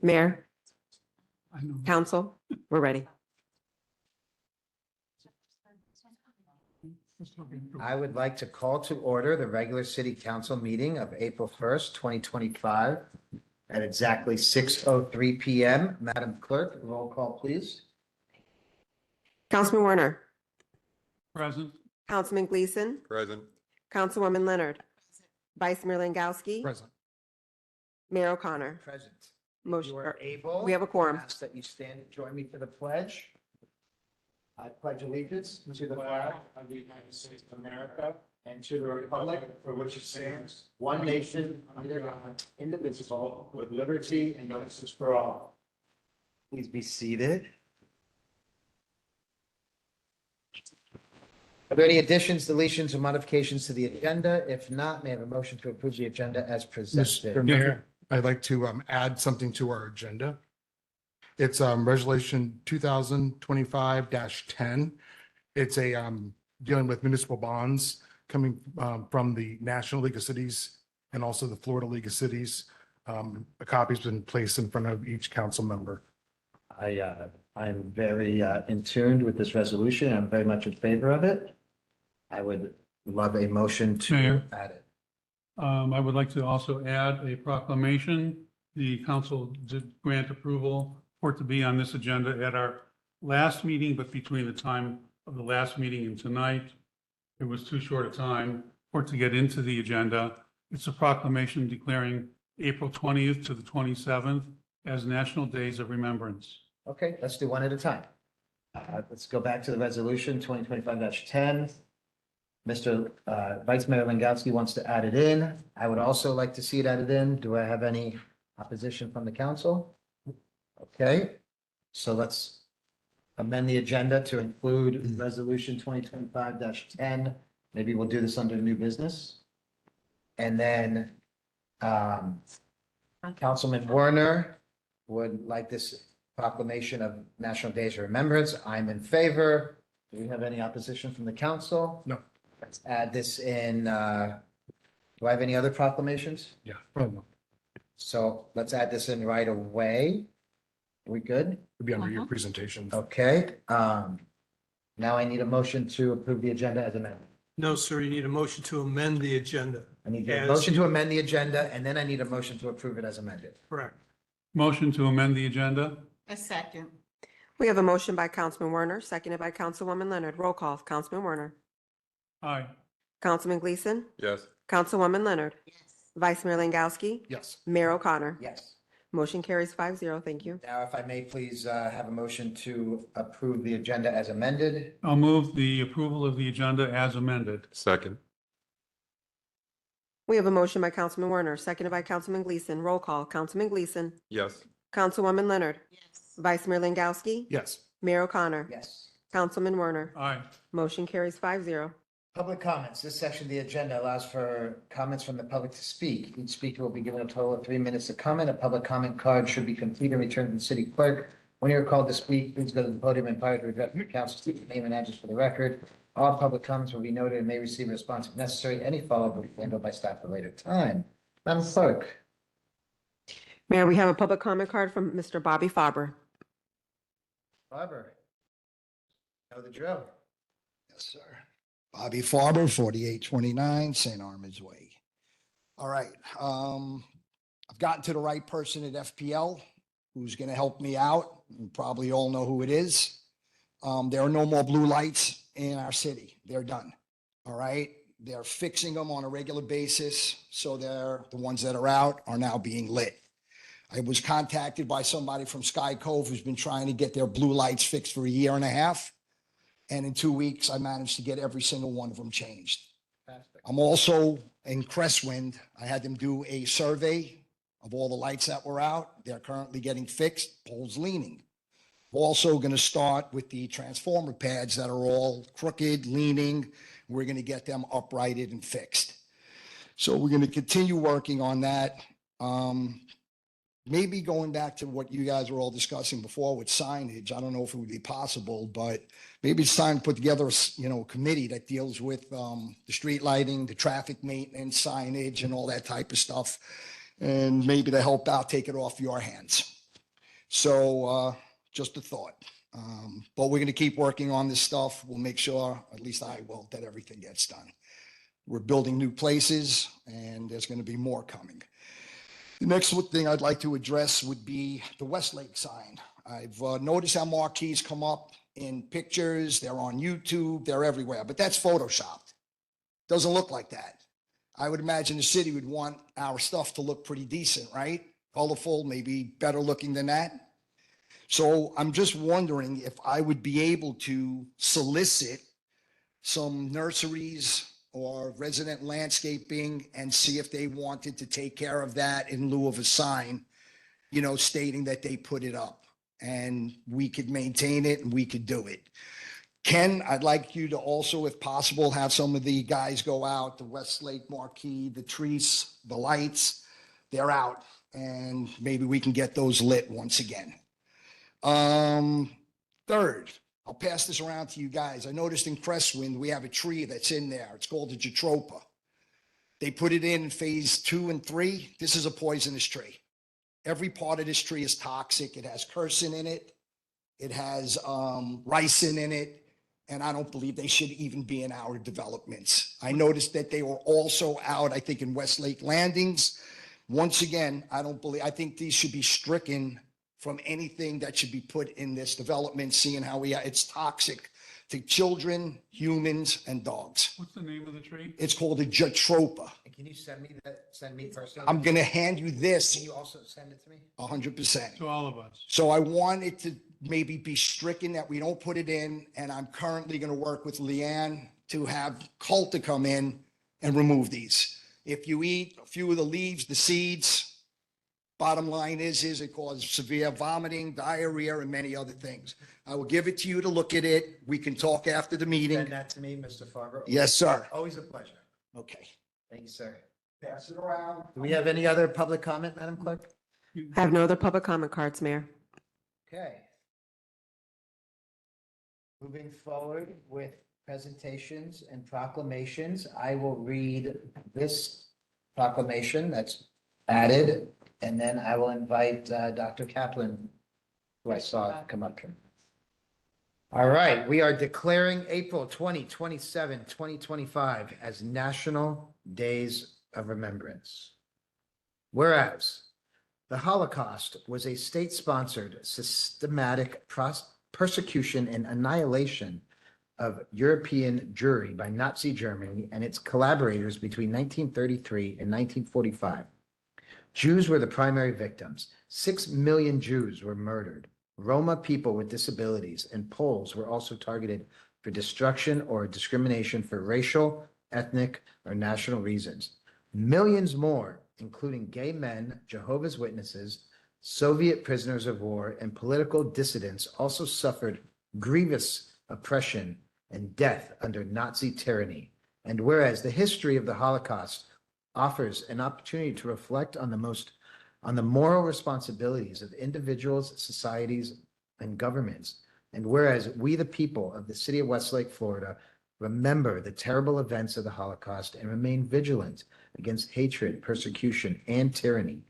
Mayor, council, we're ready. I would like to call to order the regular city council meeting of April 1st, 2025 at exactly 6:03 PM. Madam Clerk, roll call, please. Councilman Werner, Present. Councilman Gleason, Present. Councilwoman Leonard, Vice Mayor Langowski, Present. Mayor O'Connor. Present. Motion, You are able. we have a quorum. I ask that you stand and join me for the pledge. I pledge allegiance to the flag of the United States of America and to the republic for which it stands, one nation, under God, indivisible, with liberty and justice for all. Please be seated. Are there any additions, deletions, or modifications to the agenda? If not, may I have a motion to approve the agenda as Mr. presented? Mayor, I'd like to add something to our agenda. It's Resolution 2025-10. It's a dealing with municipal bonds coming from the National League of Cities and also the Florida League of Cities. A copy's been placed in front of each council member. I'm very in tune with this resolution. I'm very much in favor of it. I would love a motion to Mayor. add it. I would like to also add a proclamation. The council did grant approval for it to be on this agenda at our last meeting, but between the time of the last meeting and tonight, it was too short a time for it to get into the agenda. It's a proclamation declaring April 20th to the 27th as National Days of Remembrance. Okay, let's do one at a time. Let's go back to the resolution 2025-10. Mr. Vice Mayor Langowski wants to add it in. I would also like to see it added in. Do I have any opposition from the council? Okay, so let's amend the agenda to include resolution 2025-10. Maybe we'll do this under new business. And then Councilman Werner would like this proclamation of National Days of Remembrance. I'm in favor. Do we have any opposition from the council? No. Let's add this in. Do I have any other proclamations? Yeah. So let's add this in right away. Are we good? It'd be under your presentation. Okay. Now I need a motion to approve the agenda as amended. No, sir, you need a motion to amend the agenda. I need a As- motion to amend the agenda, and then I need a motion to approve it as amended. Correct. Motion to amend the agenda? A second. We have a motion by Councilman Werner, seconded by Councilwoman Leonard. Roll call, Councilman Werner, Aye. Councilman Gleason, Yes. Councilwoman Leonard, Yes. Vice Mayor Langowski, Yes. Mayor O'Connor. Yes. Motion carries 5-0. Thank you. Now, if I may please have a motion to approve the agenda as amended. I'll move the approval of the agenda as amended. Second. We have a motion by Councilman Werner, seconded by Councilman Gleason. Roll call, Councilman Gleason, Yes. Councilwoman Leonard, Yes. Vice Mayor Langowski, Yes. Mayor O'Connor, Yes. Councilman Werner. Aye. Motion carries 5-0. Public comments. This section of the agenda allows for comments from the public to speak. Each speaker will be given a total of 3 minutes to comment. A public comment card should be completed and returned to the city clerk. When you're called to speak, please go to the podium and prior to address the council, state your name and address for the record. All public comments will be noted and may receive a response if necessary. Any follow-up will be handled by staff at a later time. Madam Clerk. Mayor, we have a public comment card from Mr. Bobby Faber. Barber. Know the drill. Yes, sir. Bobby Farber, 4829 St. Armand's Way. All right. I've gotten to the right person at FPL who's going to help me out. You probably all know who it is. There are no more blue lights in our city. They're done. All right. They're fixing them on a regular basis. So the ones that are out are now being lit. I was contacted by somebody from Sky Cove who's been trying to get their blue lights fixed for a year and a half. And in 2 weeks, I managed to get every single one of them changed. I'm also in Crestwind. I had them do a survey of all the lights that were out. They're currently getting fixed, poles leaning. Also going to start with the transformer pads that are all crooked, leaning. We're going to get them uprighted and fixed. So we're going to continue working on that. maybe going back to what you guys were all discussing before with signage, I don't know if it would be possible, but maybe it's time to put together, a committee that deals with the street lighting, the traffic maintenance, signage and all that type of stuff. And maybe to help out, take it off your hands. So just a thought. But we're going to keep working on this stuff. We'll make sure, at least I will, that everything gets done. We're building new places and there's going to be more coming. The next thing I'd like to address would be the Westlake sign. I've noticed how marquees come up in pictures. They're on YouTube. They're everywhere, but that's Photoshopped. Doesn't look like that. I would imagine the city would want our stuff to look pretty decent, right? Colorful, maybe better looking than that. So I'm just wondering if I would be able to solicit some nurseries or resident landscaping and see if they wanted to take care of that in lieu of a sign, stating that they put it up and we could maintain it and we could do it. Ken, I'd like you to also, if possible, have some of the guys go out, the Westlake marquee, the trees, the lights, they're out, and maybe we can get those lit once again. Third, I'll pass this around to you guys. I noticed in Crestwind, we have a tree that's in there. It's called a Jatropha. They put it in phase 2 and 3. This is a poisonous tree. Every part of this tree is toxic. It has quercetin in it. It has ricin in it. And I don't believe they should even be in our developments. I noticed that they were also out, I think, in Westlake Landings. Once again, I think these should be stricken from anything that should be put in this development, seeing how it's toxic to children, humans, and dogs. What's the name of the tree? It's called a Jatropha. Can you send me personally? I'm going to hand you Can this you also send it to me? 100%. To all of us. So I want it to maybe be stricken that we don't put it in. And I'm currently going to work with Leanne to have Culta come in and remove these. If you eat a few of the leaves, the seeds, bottom line is it causes severe vomiting, diarrhea, and many other things. I will give it to you to look at it. We can talk after the meeting. Send that to me, Mr. Farber. Yes, sir. Always a pleasure. Okay. Thank you, sir. Pass it around. Do we have any other public comment, Madam Clerk? I have no other public comment cards, Mayor. Okay. Moving forward with presentations and proclamations, I will read this proclamation that's added, and then I will invite Dr. Kaplan, who I saw come up here. All right, we are declaring April 2027, 2025 as National Days of Remembrance. Whereas the Holocaust was a state-sponsored, systematic persecution and annihilation of European Jewry by Nazi Germany and its collaborators between 1933 and 1945. Jews were the primary victims. 6 million Jews were murdered. Roma people with disabilities and Poles were also targeted for destruction or discrimination for racial, ethnic, or national reasons. Millions more, including gay men, Jehovah's Witnesses, Soviet prisoners of war, and political dissidents, also suffered grievous oppression and death under Nazi tyranny. And whereas the history of the Holocaust offers an opportunity to reflect on the moral responsibilities of individuals, societies, and governments, and whereas we, the people of the city of Westlake, Florida, remember the terrible events of the Holocaust and remain vigilant against hatred, persecution, and tyranny,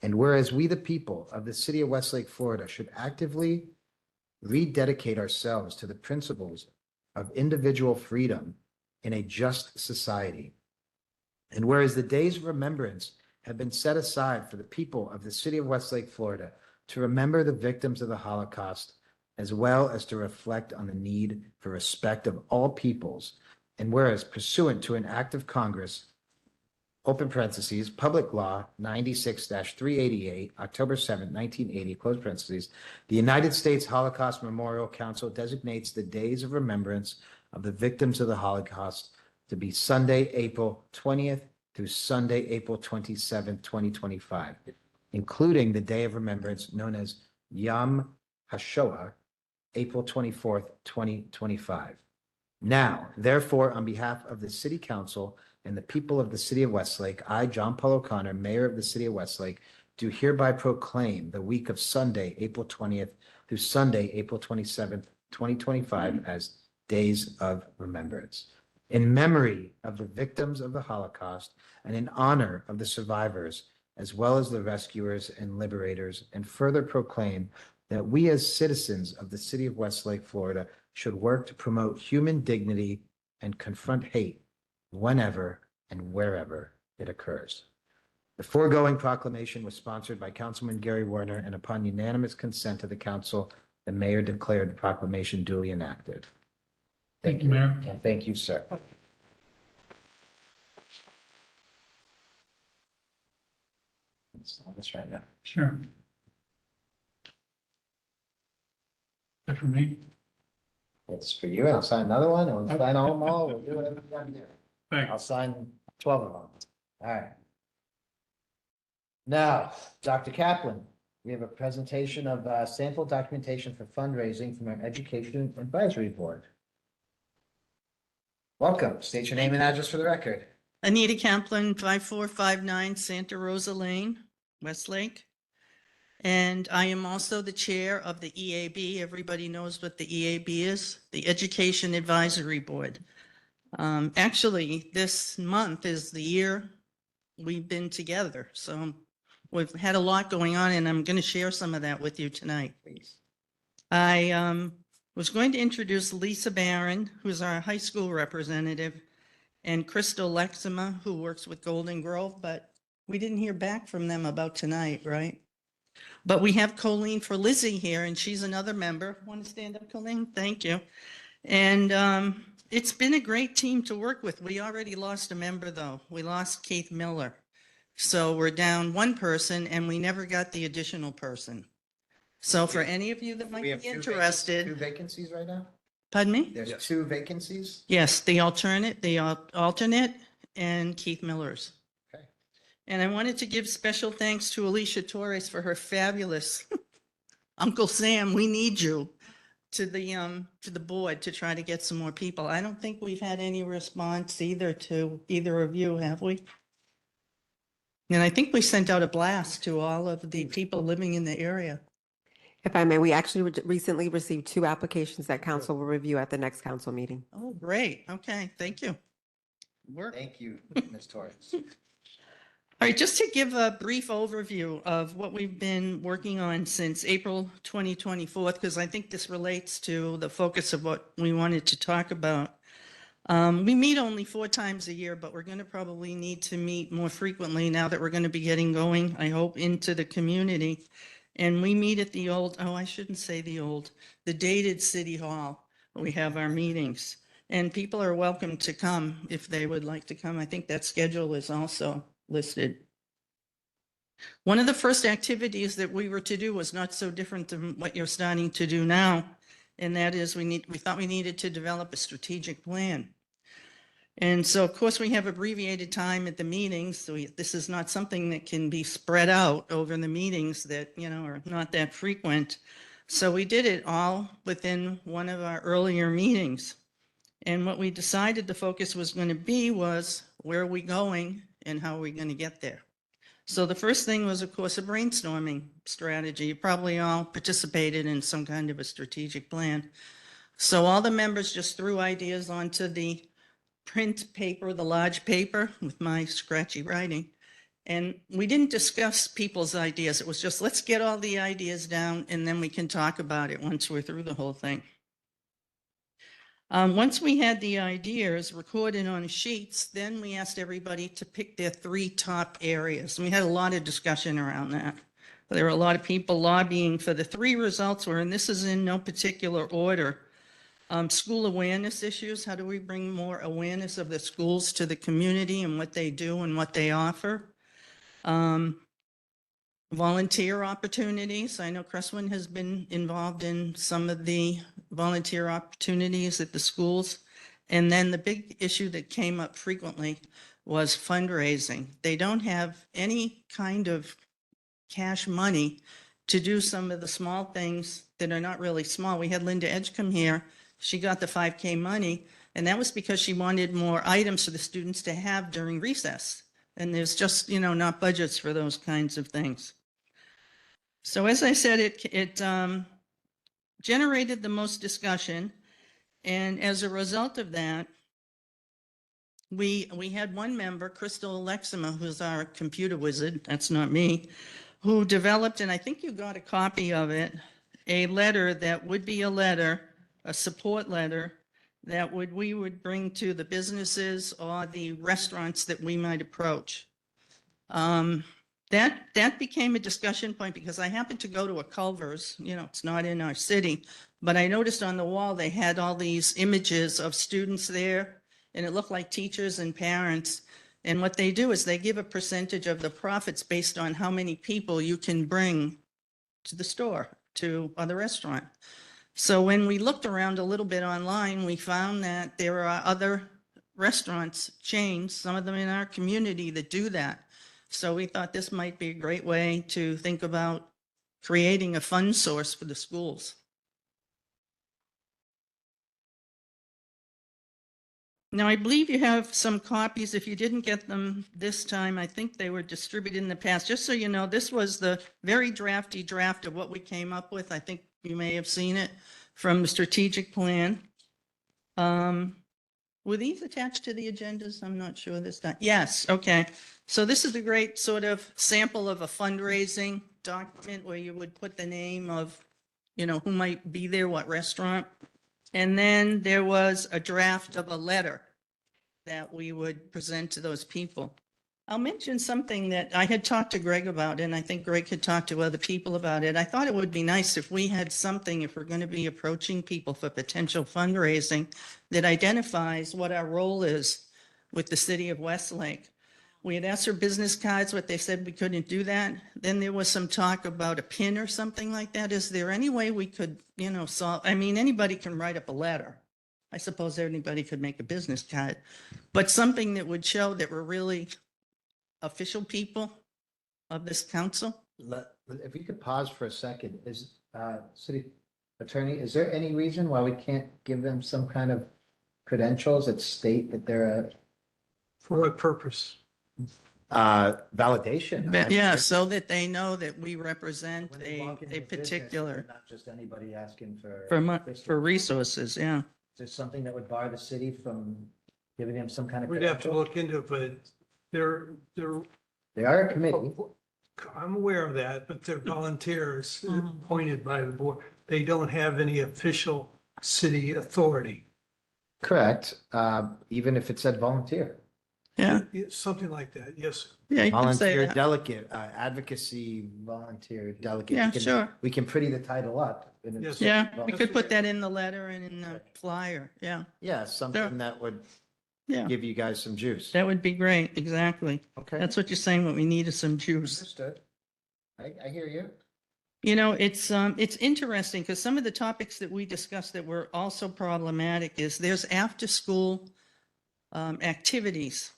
and whereas we, the people of the city of Westlake, Florida, should actively rededicate ourselves to the principles of individual freedom in a just society, and whereas the days of remembrance have been set aside for the people of the city of Westlake, Florida, to remember the victims of the Holocaust, as well as to reflect on the need for respect of all peoples, and whereas pursuant to an act of Congress, open parentheses, Public Law 96-388, October 7, 1980, close parentheses, the United States Holocaust Memorial Council designates the days of remembrance of the victims of the Holocaust to be Sunday, April 20th through Sunday, April 27th, 2025, including the Day of Remembrance known as Yom HaShoah, April 24th, 2025. Now, therefore, on behalf of the City Council and the people of the City of Westlake, I, John Paul O'Connor, Mayor of the City of Westlake, do hereby proclaim the week of Sunday, April 20th through Sunday, April 27th, 2025 as Days of Remembrance. In memory of the victims of the Holocaust and in honor of the survivors, as well as the rescuers and liberators, and further proclaim that we as citizens of the city of Westlake, Florida, should work to promote human dignity and confront hate whenever and wherever it occurs. The foregoing proclamation was sponsored by Councilman Gary Werner, and upon unanimous consent of the council, the mayor declared the proclamation duly enacted. Thank you, Mayor. And thank you, sir. That's right now. Sure. That for me? It's for you. I'll sign another one, and we'll sign all of them all. We'll do whatever we gotta do. I'll Thanks. sign 12 of them. All right. Now, Dr. Kaplan, we have a presentation of sample documentation for fundraising from our Education Advisory Board. Welcome. State your name and address for the record. Anita Kaplan, 5459 Santa Rosa Lane, Westlake. And I am also the chair of the EAB. Everybody knows what the EAB is, the Education Advisory Board. Actually, this month is the year we've been together. So we've had a lot going on, and I'm going to share some of that with you tonight. Please. I was going to introduce Lisa Barron, who's our high school representative, and Crystal Lexima, who works with Golden Grove, but we didn't hear back from them about tonight, right? But we have Colleen for Lizzie here, and she's another member. Want to stand up, Colleen? Thank you. And it's been a great team to work with. We already lost a member, though. We lost Keith Miller. So we're down one person, and we never got the additional person. So for any of you that might We be have two interested, vacancies right now? pardon me? There's Yes. 2 vacancies? Yes, the alternate and Keith Miller's. Okay. And I wanted to give special thanks to Alicia Torres for her fabulous Uncle Sam, we need you to the board to try to get some more people. I don't think we've had any response either to either of you, have we? And I think we sent out a blast to all of the people living in the area. If I may, we actually recently received 2 applications that council will review at the next council meeting. Oh, great. Okay, thank you. Work. Thank you, Ms. Torres. All right, just to give a brief overview of what we've been working on since April 2024, because I think this relates to the focus of what we wanted to talk about. We meet only 4 times a year, but we're going to probably need to meet more frequently now that we're going to be getting going, I hope, into the community. And we meet at the old, oh, I shouldn't say the dated City Hall. We have our meetings. And people are welcome to come if they would like to come. I think that schedule is also listed. One of the first activities that we were to do was not so different than what you're starting to do now. And that is we thought we needed to develop a strategic plan. And so, of course, we have abbreviated time at the meetings. So this is not something that can be spread out over the meetings that, are not that frequent. So we did it all within one of our earlier meetings. And what we decided the focus was going to be was where are we going and how are we going to get there? So the first thing was, of course, a brainstorming strategy. You probably all participated in some kind of a strategic plan. So all the members just threw ideas onto the print paper, the large paper with my scratchy writing. And we didn't discuss people's ideas. It was just, let's get all the ideas down and then we can talk about it once we're through the whole thing. Once we had the ideas recorded on sheets, then we asked everybody to pick their 3 top areas. And we had a lot of discussion around that. There were a lot of people lobbying for the 3 results were, and this is in no particular order. School awareness issues. How do we bring more awareness of the schools to the community and what they do and what they offer? Volunteer opportunities. I know Cresswin has been involved in some of the volunteer opportunities at the schools. And then the big issue that came up frequently was fundraising. They don't have any kind of cash money to do some of the small things that are not really small. We had Linda Edgecombe here. She got the 5K money, and that was because she wanted more items for the students to have during recess. And there's just, not budgets for those kinds of things. So as I said, it generated the most discussion. And as a result of that, we had one member, Crystal Alexima, who's our computer wizard, that's not me, who developed, and I think you got a copy of it, a letter that would be a support letter that we would bring to the businesses or the restaurants that we might approach. That became a discussion point because I happened to go to a Culver's, it's not in our city, but I noticed on the wall, they had all these images of students there, and it looked like teachers and parents. And what they do is they give a percentage of the profits based on how many people you can bring to the store, or the restaurant. So when we looked around a little bit online, we found that there are other restaurants, chains, some of them in our community that do that. So we thought this might be a great way to think about creating a fund source for the schools. Now, I believe you have some copies. If you didn't get them this time, I think they were distributed in the past. Just so you know, this was the very drafty draft of what we came up with. I think you may have seen it from the strategic plan. Were these attached to the agendas? I'm not sure this time. Yes, okay. So this is a great sort of sample of a fundraising document where you would put the name of, who might be there, what restaurant. And then there was a draft of a letter that we would present to those people. I'll mention something that I had talked to Greg about, and I think Greg had talked to other people about it. I thought it would be nice if we had something, if we're going to be approaching people for potential fundraising, that identifies what our role is with the city of Westlake. We had asked for business cards, but they said we couldn't do that. Then there was some talk about a pin or something like that. Is there any way we could, solve? I mean, anybody can write up a letter. I suppose anybody could make a business card, but something that would show that we're really official people of this council. If we could pause for a second, city attorney, is there any reason why we can't give them some kind of credentials that state that they're For what purpose? validation? Yeah, so that they know that we represent When they walk into a business, particular, they're not just anybody asking for. for resources, yeah. Is there something that would bar the city from giving them some kind of We'd have to credential? look into it, but they're, They are a committee. I'm aware of that, but they're volunteers Mhm. appointed by the board. They don't have any official city authority. Correct, even if it said volunteer. Yeah, Something like that, yes. yeah, you can say Volunteer that. delegate, advocacy, volunteer delegate. Yeah, We can- sure. We can pretty the title up. and it's- Yes. Yeah, we could put that in the letter and in the flyer. Yeah, Yeah, something that would yeah, give you guys some juice. that would be great. Exactly. Okay. That's what you're saying. What we need is some juice. Understood. I hear you. It's interesting because some of the topics that we discussed that were also problematic is there's after-school activities.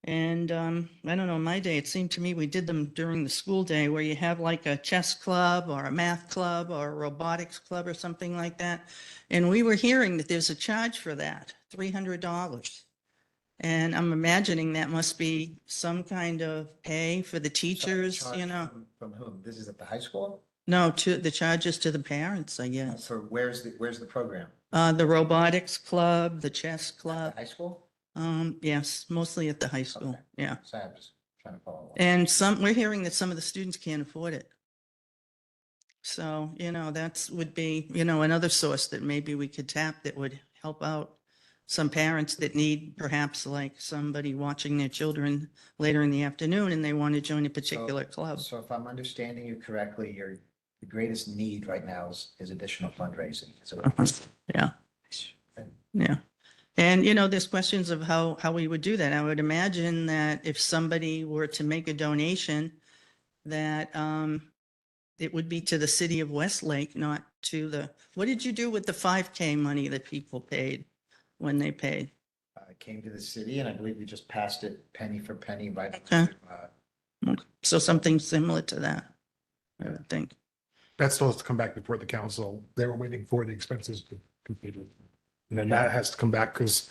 And I don't know, in my day, it seemed to me we did them during the school day where you have like a chess club or a math club or a robotics club or something like that. And we were hearing that there's a charge for that, $300. And I'm imagining that must be some kind of pay for the teachers, Charge From whom? This is at the high school? No, to the charges to the parents, I guess. For where's the program? The robotics club, the chess At club. the high school? Yes, mostly at the high school. Okay. Yeah. Sorry, I'm just trying to follow along. And we're hearing that some of the students can't afford it. So, that's would be, another source that maybe we could tap that would help out some parents that need perhaps like somebody watching their children later in the afternoon and they want to join a particular club. So if I'm understanding you correctly, the greatest need right now is additional fundraising. So Yeah. Yeah. And, there's questions of how we would do that. I would imagine that if somebody were to make a donation, that it would be to the city of Westlake, not to what did you do with the 5K money that people paid when they paid? it came to the city and I believe we just passed it penny for penny right. Okay. So something similar to that, I would think. That still has to come back before the council. They were waiting for the expenses to complete it. And then that has to come back because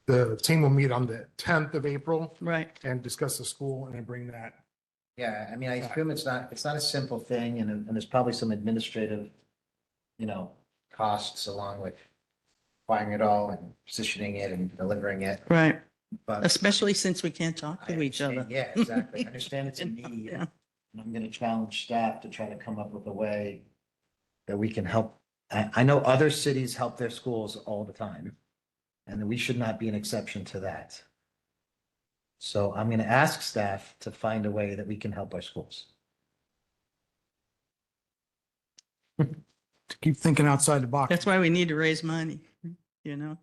the team will meet on the 10th of April Right. and discuss the school and then bring that Yeah, I mean, I assume it's not a simple thing and there's probably some administrative, costs along with acquiring it all and positioning it and delivering it, Right. but. Especially since we can't talk I to each other. understand- Yeah, exactly. I understand it's a need. Yeah. And I'm gonna challenge staff to try to come up with a way that we can help. I know other cities help their schools all the time. And we should not be an exception to that. So I'm gonna ask staff to find a way that we can help our schools. To keep thinking outside the box. That's why we need to raise money, you know?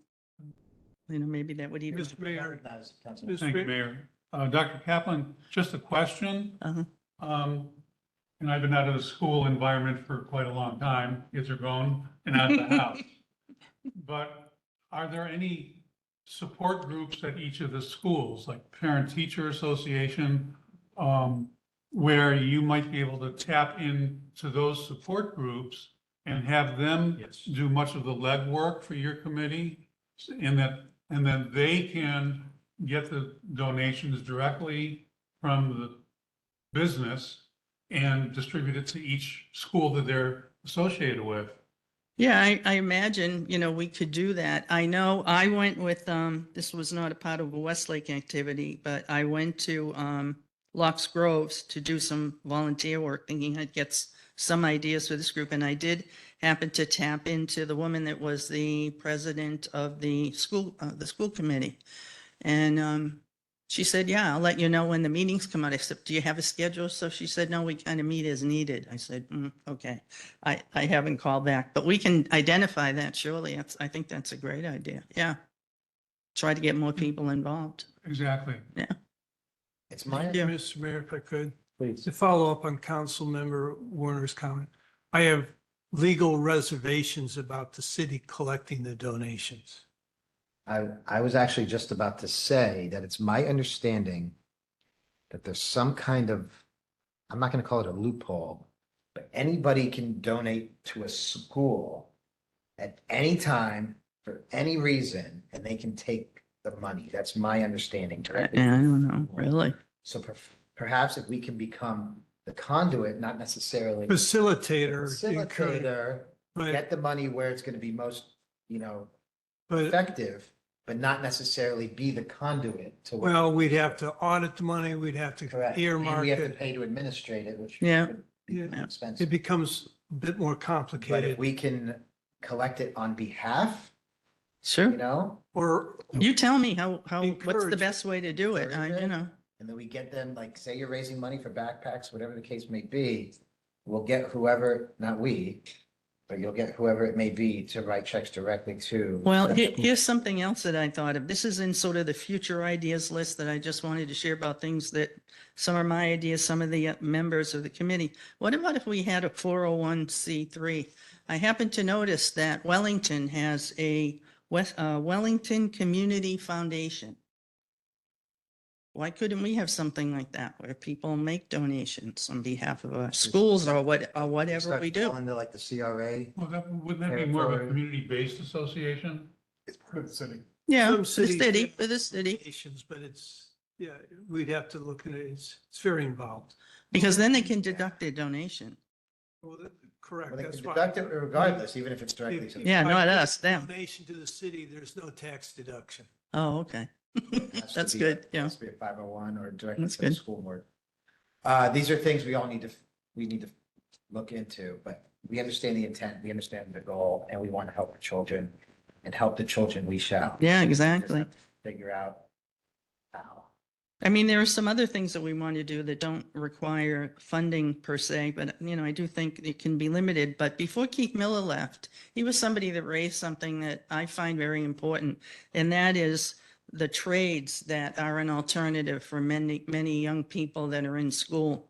Maybe that would even. Mr. Mayor, Councilman. Thank you, Mayor. Dr. Kaplan, just a question. Uh-huh. And I've been out of the school environment for quite a long time. Kids are grown and out of the house. But are there any support groups at each of the schools, like parent-teacher association, where you might be able to tap into those support groups and have them do much of the legwork for your committee? And then they can get the donations directly from the business and distribute it to each school that they're associated with. Yeah, I imagine, we could do that. I know I went with, this was not a part of a Westlake activity, but I went to Locks Groves to do some volunteer work, thinking I'd get some ideas for this group. And I did happen to tap into the woman that was the president of the school committee. And she said, yeah, I'll let you know when the meetings come out. I said, do you have a schedule? So she said, no, we kind of meet as needed. I said, okay. I haven't called back, but we can identify that surely. I think that's a great idea. Yeah. Try to get more people involved. Exactly. Yeah. It's my, Yeah. Mr. Mayor, if I could, please. to follow up on Councilmember Warner's comment, I have legal reservations about the city collecting the donations. I was actually just about to say that it's my understanding that there's some kind of, I'm not gonna call it a loophole, but anybody can donate to a school at any time for any reason, and they can take the money. That's my understanding I directly. don't know, really. So perhaps if we can become the conduit, not necessarily Facilitator, facilitator, but, get the money where it's gonna be most, but, effective, but not necessarily be the conduit to. where- well, we'd have to audit the money, we'd have to Correct. And earmark we have to it. pay to administrate it, which. Yeah. could be Yeah. expensive. It becomes a bit more But if complicated. we can collect it on behalf, Sure. Or You tell me what's the Encourage- best way to do it? Encourage it. know. and then we get them, like, say you're raising money for backpacks, whatever the case may be, we'll get whoever, not we, but you'll get whoever it may be to write checks directly to. Well, here's something else that I thought of. This is in sort of the future ideas list that I just wanted to share about things that some are my ideas, some of the members of the committee. What about if we had a 401c3? I happen to notice that Wellington has a Wellington Community Foundation. Why couldn't we have something like that where people make donations on behalf of our schools or whatever Start we do? calling it like the CRA. Well, wouldn't that be more of a Territory. community-based association? It's part of the city. Yeah, some for the cities city, have for the city. donations, but we'd have to look at it. It's very involved. Because then they can deduct their donation. Well, correct. Well, they That's can why. deduct it regardless, even if it's directly to. the- Yeah, If I not give us, them. Donation to the city, there's no tax deduction. Oh, okay. It has to That's be good, a- yeah. Has to be a 501 or directly That's to the good. school board. These are things we need to look into, but we understand the intent, we understand the goal, and we want to help the children, and help the children we shall. Yeah, We just exactly. have to Figure out how. I mean, there are some other things that we want to do that don't require funding per se, but I do think it can be limited. But before Keith Miller left, he was somebody that raised something that I find very important, and that is the trades that are an alternative for many, many young people that are in school.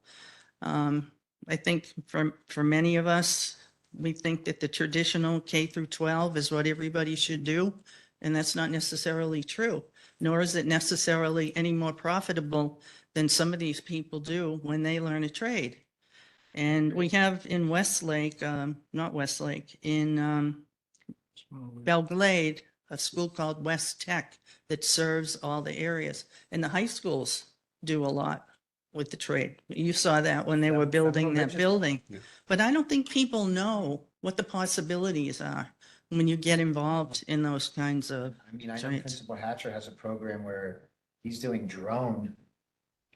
I think for many of us, we think that the traditional K through 12 is what everybody should do, and that's not necessarily true. Nor is it necessarily any more profitable than some of these people do when they learn a trade. And we have in Westlake, not Westlake, in Belglade, a school called West Tech that serves all the areas. And the high schools do a lot with the trade. You saw that when they were building that building. But I don't think people know what the possibilities are when you get involved in those kinds of I mean, I know trades. Principal Hatcher has a program where he's doing drone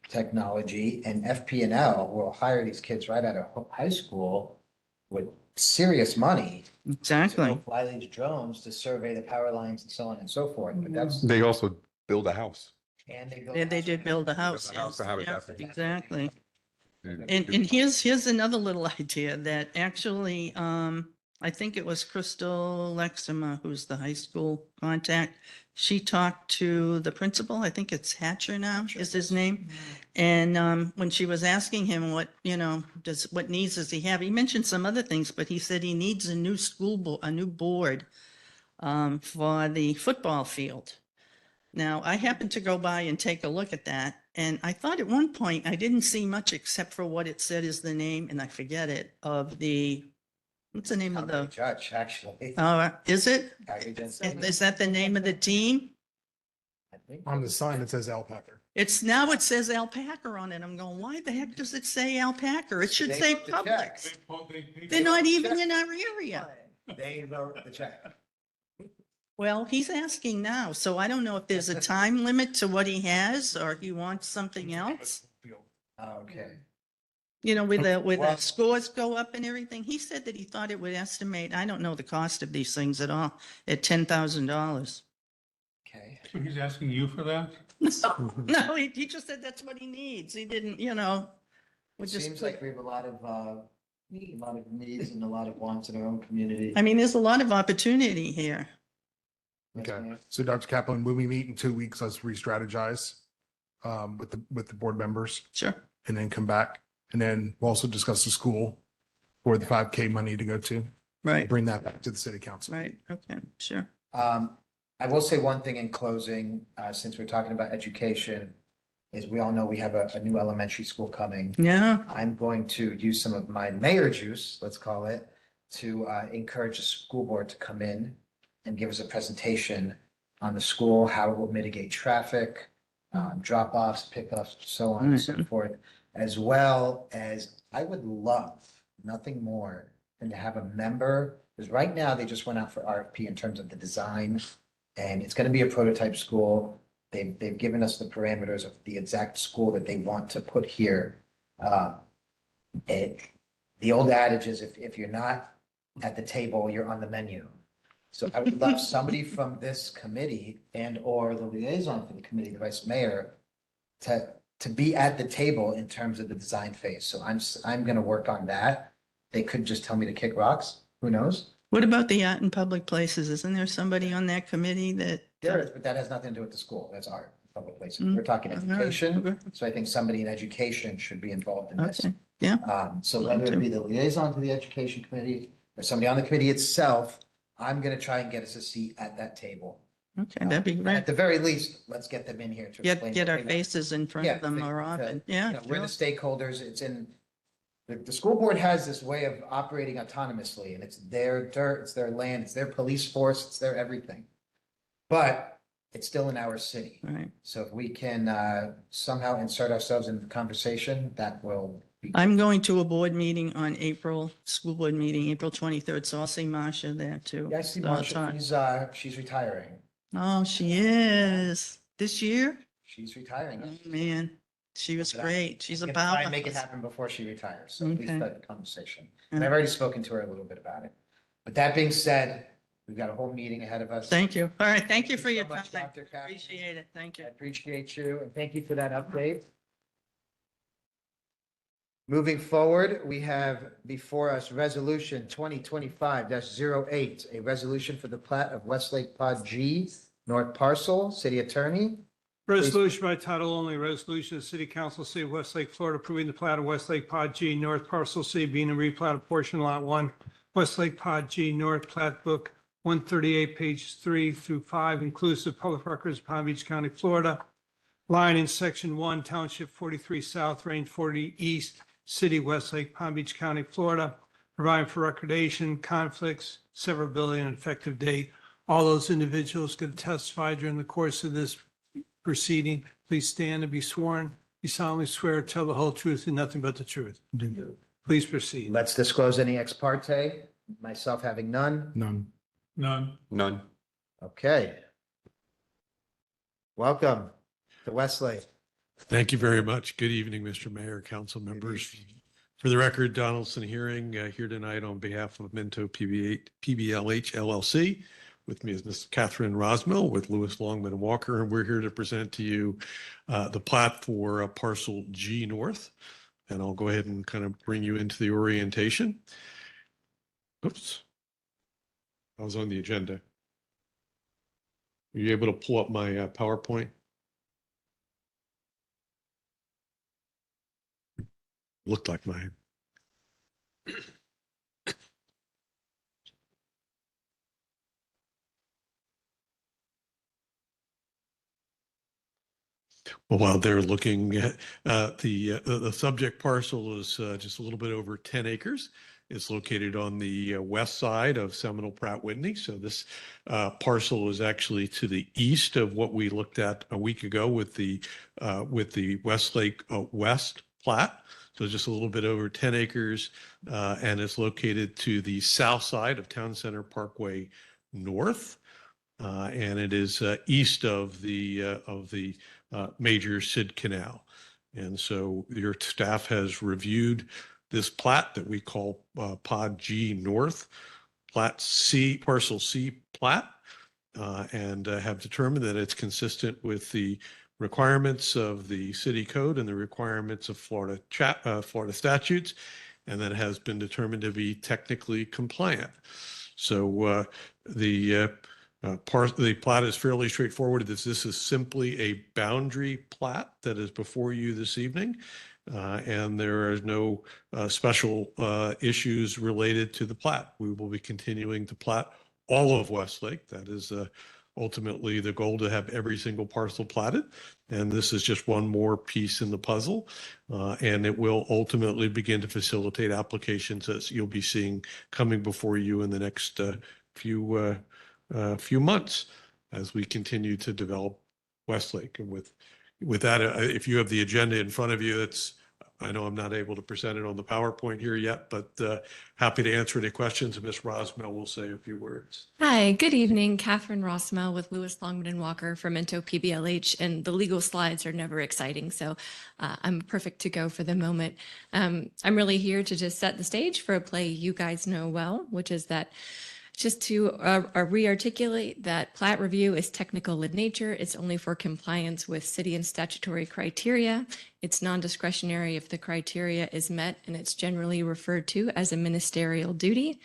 technology, and FP&L will hire these kids right out of high school with serious money to Exactly. go fly these drones to survey the power lines and so on and so forth. But that's, They also build a house. and they build. They did build a house. Build a house to yes, have it yeah, that big. exactly. And And here's another little idea that actually, I think it was Crystal Lexima, who's the high school contact. She talked to the principal, I think it's Hatcher now is his name. And when she was asking him what, what needs does he have? He mentioned some other things, but he said he needs a new a new board for the football field. Now, I happened to go by and take a look at that, and I thought at one point I didn't see much except for what it said is the name, and I forget it, of the, what's the name of Calgary the, Judge, actually. is it? Calgary Judge. Is that the name of the team? I think On the sign, it says Alpaca. Now it says Alpaca on it. I'm going, why the heck does it say Alpaca? It should They say wrote the check. Publix. They're not even in our area. They wrote the check. Well, he's asking now, so I don't know if there's a time limit to what he has, or he wants something else. Okay. With the Well- scores go up and everything. He said that he thought it would estimate, I don't know the cost of these things at all, at $10,000. Okay. So he's asking you for that? No, he just said that's what he needs. He didn't, we It just seems put- like we have a lot of needs and a lot of wants in our own community. I mean, there's a lot of opportunity here. Yes, Okay, ma'am. so Dr. Kaplan, when we meet in 2 weeks, let's re-strategize with the board members Sure. and then come back. And then we'll also discuss the school for the 5K money to go to, Right, bring that back to the city council. right. Okay, sure. I will say one thing in closing, since we're talking about education, is we all know we have a new elementary school coming. Yeah, I'm going to use some of my mayor juice, let's call it, to encourage the school board to come in and give us a presentation on the school, how it will mitigate traffic, drop-offs, pickups, so on and so forth, as well as I would love nothing more than to have a member, because right now they just went out for RFP in terms of the design, and it's going to be a prototype school. They've given us the parameters of the exact school that they want to put here. The old adage is if you're not at the table, you're on the menu. So I would love somebody from this committee and or the liaison for the committee, the vice mayor, to be at the table in terms of the design phase. So I'm going to work on that. They could just tell me to kick rocks. Who knows? what about the art in public places? Isn't there somebody on that committee that? There is, but that has nothing to do with the school. That's art, public places. Mm. We're talking All right, education. okay. So I think somebody in education should be involved in this. Okay, yeah. So whether it be the liaison to the education committee or somebody on the committee itself, I'm going to try and get us a seat at that table. Okay, that'd be At great. the very least, let's get them in here to explain. Get what our they want. faces in front Yeah, of them the- more the- often. you Yeah. know, We're the sure. stakeholders. It's in, the school board has this way of operating autonomously, and it's their dirt, it's their land, it's their police force, it's their everything. But it's still in our city. Right. So if we can somehow insert ourselves into the conversation, that will be. I'm going to a board meeting on school board meeting, April 23rd, so I'll see Marcia there too. Yeah, I see So I'll Marsha, talk. she's retiring. Oh, she is. This year? She's retiring. Oh, man, she was But great. She's I'm a gonna try powerhouse. and make it happen before she retires, so at least Okay. start the conversation. And I've already spoken to her a little bit about it. But that being said, we've got a whole meeting ahead of us. Thank you. All right, thank you for so your much, time. Dr. Kaplan. Appreciate it. Thank I you. appreciate you, and thank you for that update. Moving forward, we have before us Resolution 2025-08, a resolution for the plat of Westlake Pod G, North Parcel, City Attorney. Resolution by title only, resolution of the City Council, City of Westlake, Florida, approving the plat of Westlake Pod G, North Parcel C, being a replat of portion lot 1, Westlake Pod G, North Plat Book 138, pages 3 through 5, inclusive, Public Records, Palm Beach County, Florida. Line in Section 1, Township 43 South, Range 40 East, City, Westlake, Palm Beach County, Florida, providing for recordation, conflicts, severability, and effective date. All those individuals going to testify during the course of this proceeding, please stand and be sworn. You solemnly swear to tell the whole truth and nothing but the truth. Please proceed. Let's disclose any ex parte, myself having none. None. None. None. Okay. Welcome to Westlake. Thank you very much. Good evening, Mr. Mayor, council members. For the record, Donaldson Hearing here tonight on behalf of Minto PBLH LLC. With me is Ms. Catherine Rosmill with Lewis Longman and Walker, and we're here to present to you the plat for parcel G North. And I'll go ahead and kind of bring you into the orientation. Oops. I was on the agenda. Are you able to pull up my PowerPoint? Looked like mine. Well, while they're looking at the subject parcel is just a little bit over 10 acres. It's located on the west side of Seminole Pratt Whitney. So this parcel is actually to the east of what we looked at a week ago with the Westlake West plat. So just a little bit over 10 acres, and it's located to the south side of Town Center Parkway North, and it is east of the major Sid Canal. And so your staff has reviewed this plat that we call Pod G North, Plat C, Parcel C plat, and have determined that it's consistent with the requirements of the city code and the requirements of Florida statutes, and that has been determined to be technically compliant. So the plat is fairly straightforward. This is simply a boundary plat that is before you this evening, and there are no special issues related to the plat. We will be continuing to plat all of Westlake. That is ultimately the goal, to have every single parcel platted. And this is just one more piece in the puzzle. And it will ultimately begin to facilitate applications as you'll be seeing coming before you in the next few months as we continue to develop Westlake. And with that, if you have the agenda in front of you, I know I'm not able to present it on the PowerPoint here yet, but happy to answer any questions. And Ms. Rosmell will say a few words. Hi, good evening. Catherine Rossmell with Lewis Longman and Walker for Minto PBLH, and the legal slides are never exciting, so I'm perfect to go for the moment. I'm really here to just set the stage for a play you guys know well, which is that just to re-articulate that plat review is technical in nature. It's only for compliance with city and statutory criteria. It's non-discretionary if the criteria is met, and it's generally referred to as a ministerial duty.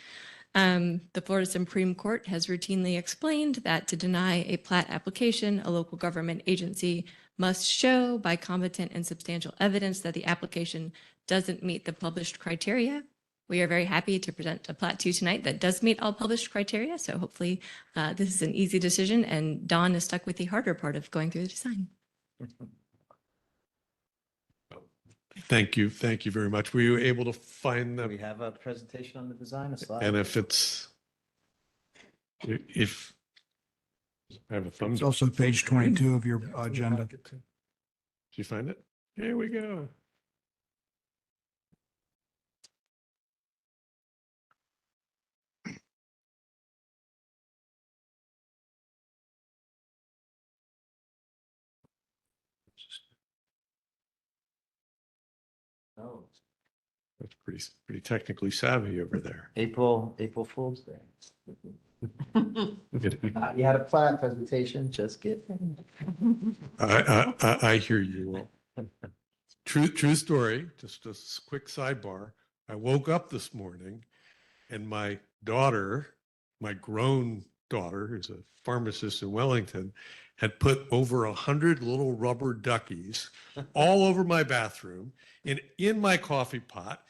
The Florida Supreme Court has routinely explained that to deny a plat application, a local government agency must show by competent and substantial evidence that the application doesn't meet the published criteria. We are very happy to present a plat to you tonight that does meet all published criteria. So hopefully this is an easy decision, and Dawn is stuck with the harder part of going through the design. Thank you. Thank you very much. Were you able to find Do we them? have a presentation on the design, a slide? And if I have a thumbs It's up. also page 22 of your agenda. Did you find it? Here we go. Oh, That's pretty technically savvy over there. April Fool's Day. Look at it. You had a plat presentation, just kidding. I hear you. True story. Just a quick sidebar. I woke up this morning and my daughter, my grown daughter, who's a pharmacist in Wellington, had put over 100 little rubber duckies all over my bathroom and in my coffee pot,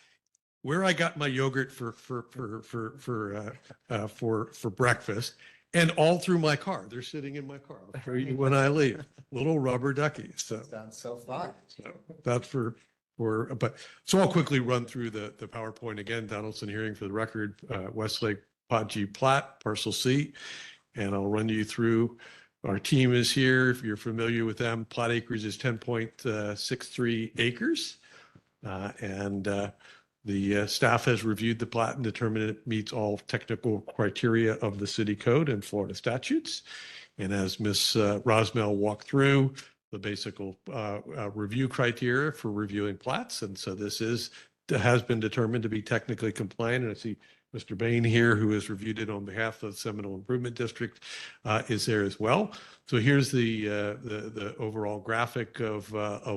where I got my yogurt for breakfast, and all through my car. They're sitting in my car when I leave. Little rubber duckies. So Sounds so fun. that's but so I'll quickly run through the PowerPoint again. Donaldson Hearing for the record, Westlake Pod G plat, parcel C, and I'll run you through Our team is here. If you're familiar with them, plot acres is 10.63 acres. The staff has reviewed the plat and determined it meets all technical criteria of the city code and Florida statutes. And as Ms. Rosmel walked through, the basic review criteria for reviewing plats. And so this has been determined to be technically compliant. And I see Mr. Bain here, who has reviewed it on behalf of Seminole Improvement District, is there as well. So here's the overall graphic of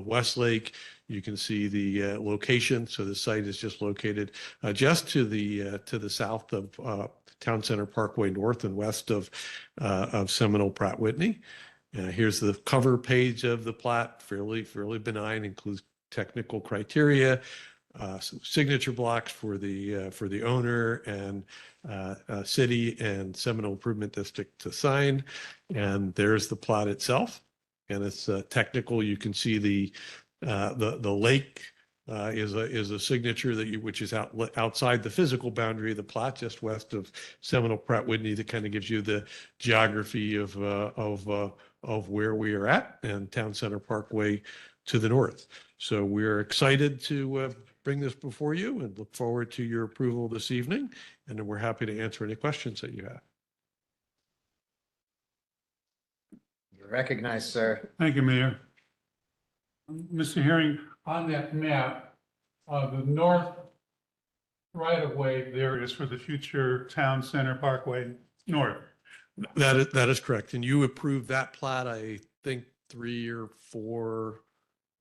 Westlake. You can see the location. So the site is just located just to the south of Town Center Parkway, north and west of Seminole Pratt Whitney. Here's the cover page of the plat, fairly benign, includes technical criteria, some signature blocks for the owner and city and Seminole Improvement District to sign. And there's the plot itself. And it's technical. You can see the lake is a signature which is outside the physical boundary of the plot, just west of Seminole Pratt Whitney, that kind of gives you the geography of where we are at, and Town Center Parkway to the north. So we're excited to bring this before you and look forward to your approval this evening. And then we're happy to answer any questions that you have. You're recognized, sir. Thank you, Mayor. Mr. Herring, on that map, the north right-of-way there is for the future Town Center Parkway North. That is correct. And you approved that plat, I think 3 or 4,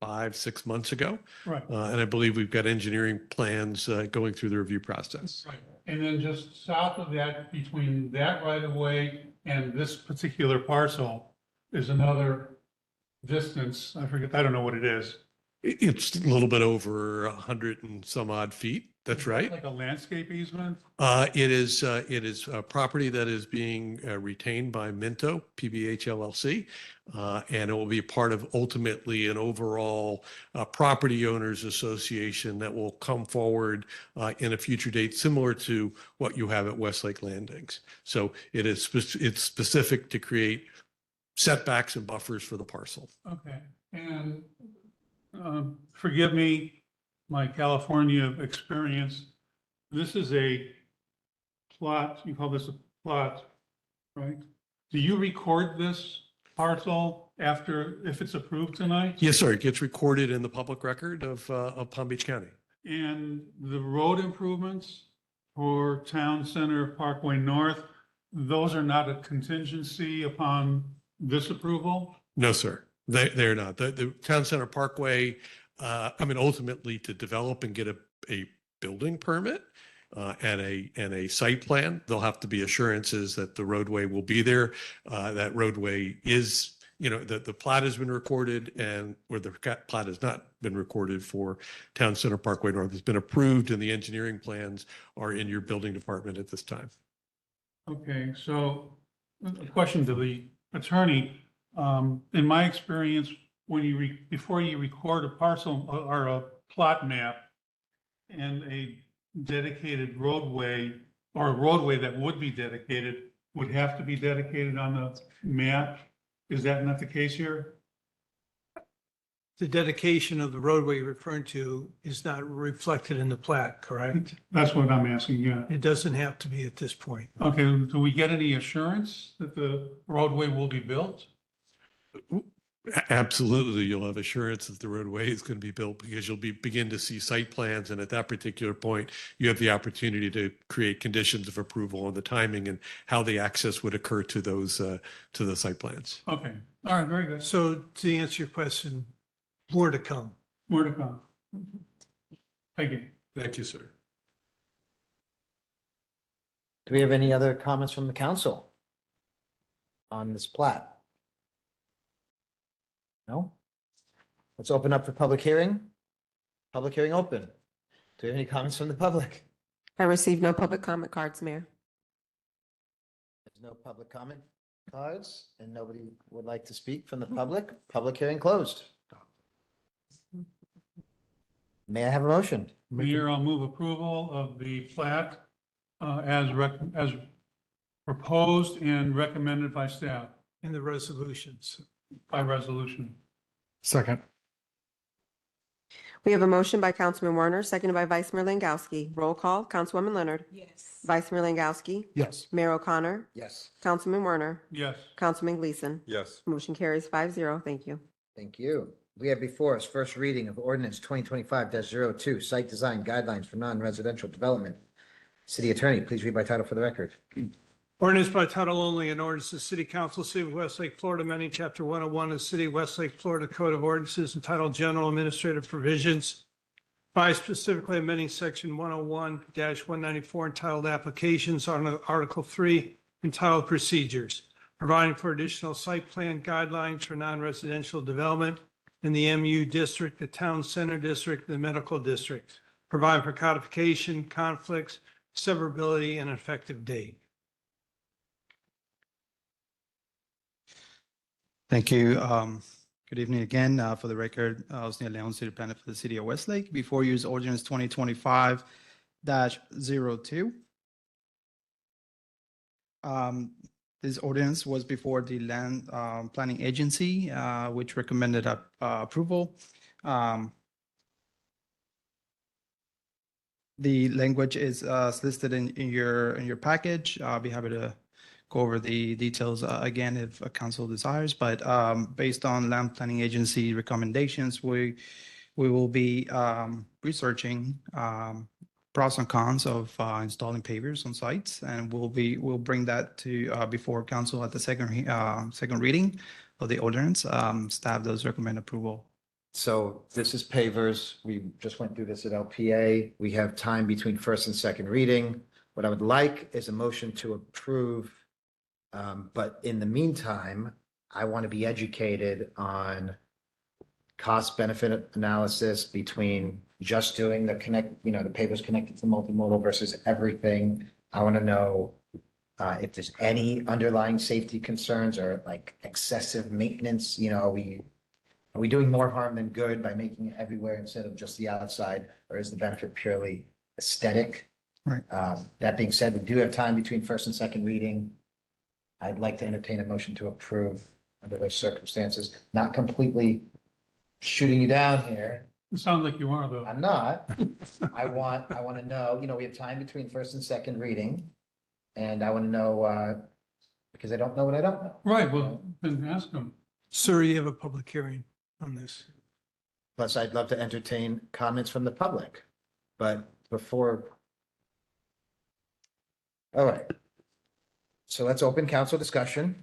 5, 6 months ago. Right. And I believe we've got engineering plans going through the review process. Right. And then just south of that, between that right-of-way and this particular parcel is another distance. I don't know what it is. It's a little bit over 100 and some odd feet. That's right. Like a landscape easement? It is a property that is being retained by Minto, PBH LLC, and it will be part of ultimately an overall property owners association that will come forward in a future date, similar to what you have at Westlake Landings. So it's specific to create setbacks and buffers for the parcel. Okay. And forgive me, my California experience. This is a plot, you call this a plot, right? Do you record this parcel if it's approved tonight? Yes, sir. It gets recorded in the public record of Palm Beach County. And the road improvements for Town Center Parkway North, those are not a contingency upon this approval? No, sir. They're not. The Town Center Parkway, ultimately to develop and get a building permit and a site plan, there'll have to be assurances that the roadway will be there. That roadway is, the plat has been recorded, and where the plat has not been recorded for Town Center Parkway North has been approved, and the engineering plans are in your building department at this time. Okay, so a question to the attorney. In my experience, before you record a parcel or a plot map and a dedicated roadway, or a roadway that would be dedicated, would have to be dedicated on the map. Is that not the case here? The dedication of the roadway you're referring to is not reflected in the plat, correct? That's what I'm asking, yeah. It doesn't have to be at this point. Okay, do we get any assurance that the roadway will be built? Absolutely, you'll have assurance that the roadway is going to be built, because you'll begin to see site plans, and at that particular point, you have the opportunity to create conditions of approval on the timing and how the access would occur to those to the site plans. Okay, all right, very good. So to answer your question, more to come. More to come. Thank you. Thank you, sir. Do we have any other comments from the council on this plat? No? Let's open up for public hearing. Public hearing open. Do we have any comments from the public? I received no public comment cards, Mayor. There's no public comment cards, and nobody would like to speak from the public. Public hearing closed. May I have a motion? Mayor, I'll move approval of the plat as proposed and recommended by staff. and the resolutions. By resolution. Second. We have a motion by Councilman Werner, seconded by Vice Mayor Langowski. Roll call, Councilwoman Leonard. Yes. Vice Mayor Langowski. Yes. Mayor O'Connor. Yes, Councilman Werner. Yes. Councilman Gleason. Yes. Motion carries 5-0. Thank you. thank you. We have before us first reading of ordinance 2025-02, site design guidelines for non-residential development. City Attorney, please read by title for the record. Ordinance by title only, an ordinance to City Council, City of Westlake, Florida, amending Chapter 101 of the City of Westlake, Florida Code of Ordinances entitled General Administrative Provisions by specifically amending Section 101-194 entitled Applications on Article 3 entitled Procedures, providing for additional site plan guidelines for non-residential development in the MU District, the Town Center District, the Medical District, providing for codification, conflicts, severability, and effective date. Thank you. Good evening again. For the record, Osnia Leon, City Planner for the City of Westlake. Before you is ordinance 2025-02. This ordinance was before the Land Planning Agency, which recommended approval. The language is listed in your package. I'll be happy to go over the details again if a council desires, but based on Land Planning Agency recommendations, we will be researching pros and cons of installing pavers on sites, and we'll bring that to before council at the second reading of the ordinance. Staff does recommend approval. So this is pavers. We just went through this at LPA. We have time between first and second reading. What I would like is a motion to approve. But in the meantime, I want to be educated on cost benefit analysis between just doing the the pavers connected to multimodal versus everything. I want to know if there's any underlying safety concerns or like excessive maintenance, are we doing more harm than good by making it everywhere instead of just the outside, or is the benefit purely aesthetic? Right. That being said, we do have time between first and second reading. I'd like to entertain a motion to approve under those circumstances, not completely shooting you down here. It sounds like you are though. I'm not. I want to know, we have time between first and second reading. And I want to know, because I don't know what I don't know. Right, well, then ask them. Sir, you have a public hearing on this. Plus, I'd love to entertain comments from the public, but before. All right. So let's open council discussion.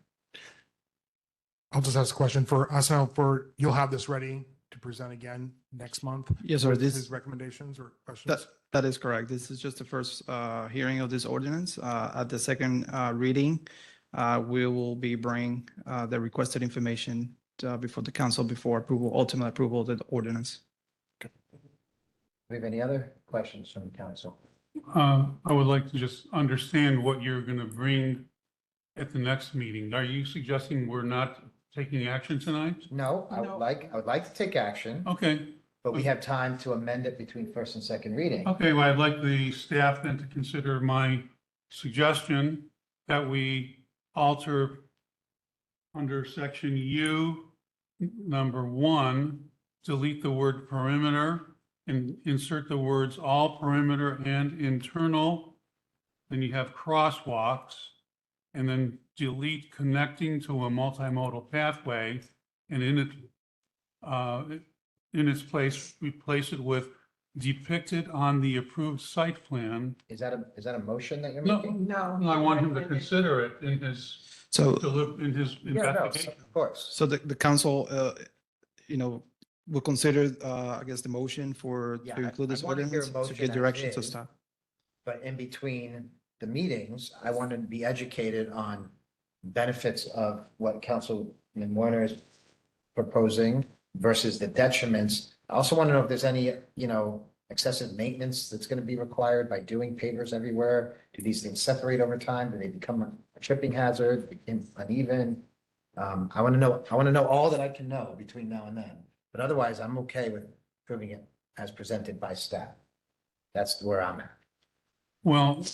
I'll just ask a question for us now you'll have this ready to present again next month? Yes, sir. with This his recommendations or questions? that is correct. This is just the first hearing of this ordinance. At the second reading, we will be bringing the requested information before the council before approval, ultimate approval of the ordinance. Do we have any other questions from the council? I would like to just understand what you're going to bring at the next meeting. Are you suggesting we're not taking action tonight? No, I would like to take action, Okay, but we have time to amend it between first and second reading. okay, well, I'd like the staff then to consider my suggestion that we alter under section U, number 1, delete the word perimeter and insert the words all perimeter and internal. Then you have crosswalks, and then delete connecting to a multimodal pathway, and in its place, replace it with depicted on the approved site plan. Is that a motion that you're No, making? No. I want him to consider it in his, So, investigation. Of course. so the council, will consider, I guess, the motion to Yeah, include this I wanna hear a ordinance to motion get as direction to is. staff. But in between the meetings, I want to be educated on benefits of what Councilman Warner is proposing versus the detriments. I also want to know if there's any, excessive maintenance that's going to be required by doing pavers everywhere. Do these things separate over time? Do they become a tripping hazard, become uneven? I want to know all that I can know between now and then. But otherwise, I'm okay with approving it as presented by staff. That's where I'm at. Well,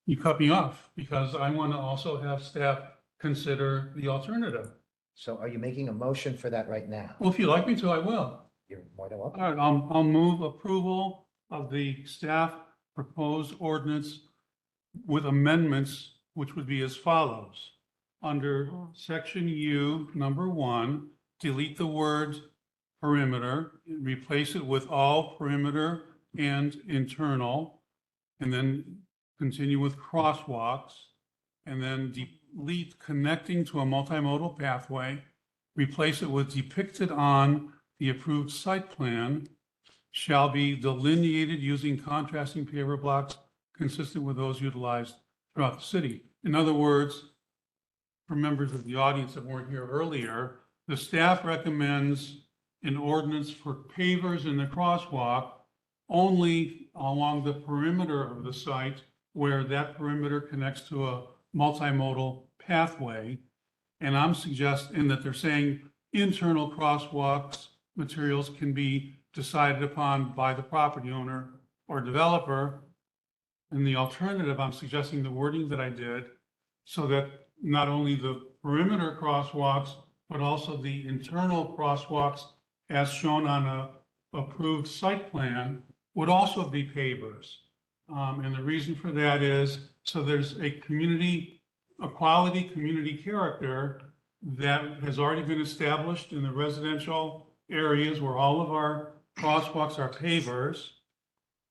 you cut me off because I want to also have staff consider the alternative. So are you making a motion for that right now? Well, if you'd like me to, I will. You're more than welcome. All right, I'll move approval of the staff proposed ordinance with amendments, which would be as follows. Under section U, number 1, delete the word perimeter, replace it with all perimeter and internal, and then continue with crosswalks, and then delete connecting to a multimodal pathway, replace it with depicted on the approved site plan, shall be delineated using contrasting paver blocks consistent with those utilized throughout the city. In other words, for members of the audience that weren't here earlier, the staff recommends an ordinance for pavers in the crosswalk only along the perimeter of the site where that perimeter connects to a multimodal pathway. And I'm suggesting that they're saying internal crosswalks materials can be decided upon by the property owner or developer. And the alternative, I'm suggesting the wording that I did so that not only the perimeter crosswalks, but also the internal crosswalks as shown on a approved site plan would also be pavers. And the reason for that is so there's a quality community character that has already been established in the residential areas where all of our crosswalks are pavers,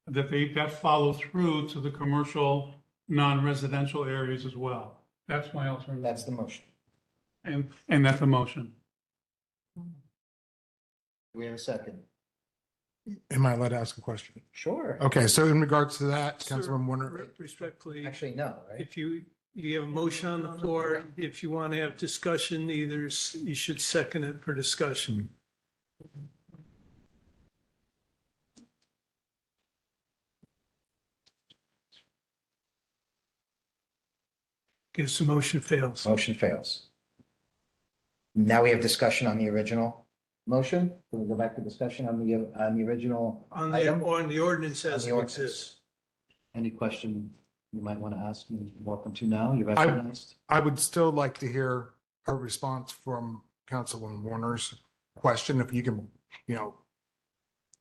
that follow through to the commercial, non-residential areas as well. That's my alternative. That's the motion. And that's a motion. Do we have a second? Am I allowed to ask a question? Sure. Okay, so in regards to that, Sir, Councilman Warner, Respectfully, Actually, no, right? if you have a motion on the floor, if you want to have discussion, you should second it for discussion. Guess the motion fails. Motion fails. Now we have discussion on the original motion. Can we go back to discussion on the original item? On the ordinance as On it the ordinance. exists. Any question you might want to ask, you're welcome to now. You're recognized. I would still like to hear a response from Councilman Warner's question. If you can,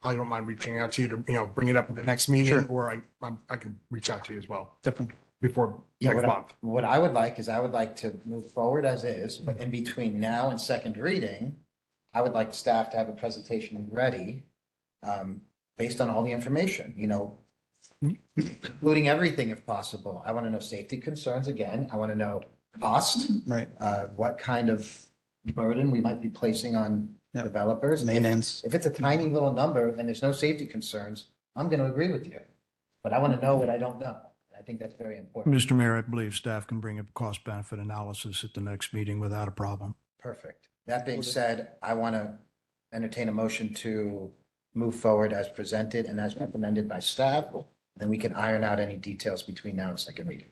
I don't mind reaching out to you to, bring it up at the next meeting, or I can reach out to you as well. Definitely. Before Yeah, next month. what I would like is I would like to move forward as is, but in between now and second reading, I would like staff to have a presentation ready, based on all the information, including everything if possible. I want to know safety concerns again. I want to know cost, Right. what kind of burden we might be placing on Yep. developers. Maintenance. If it's a tiny little number and there's no safety concerns, I'm going to agree with you. But I want to know what I don't know. I think that's very important. Mr. Mayor, I believe staff can bring a cost benefit analysis at the next meeting without a problem. Perfect. That being said, I want to entertain a motion to move forward as presented and as recommended by staff. Then we can iron out any details between now and second reading.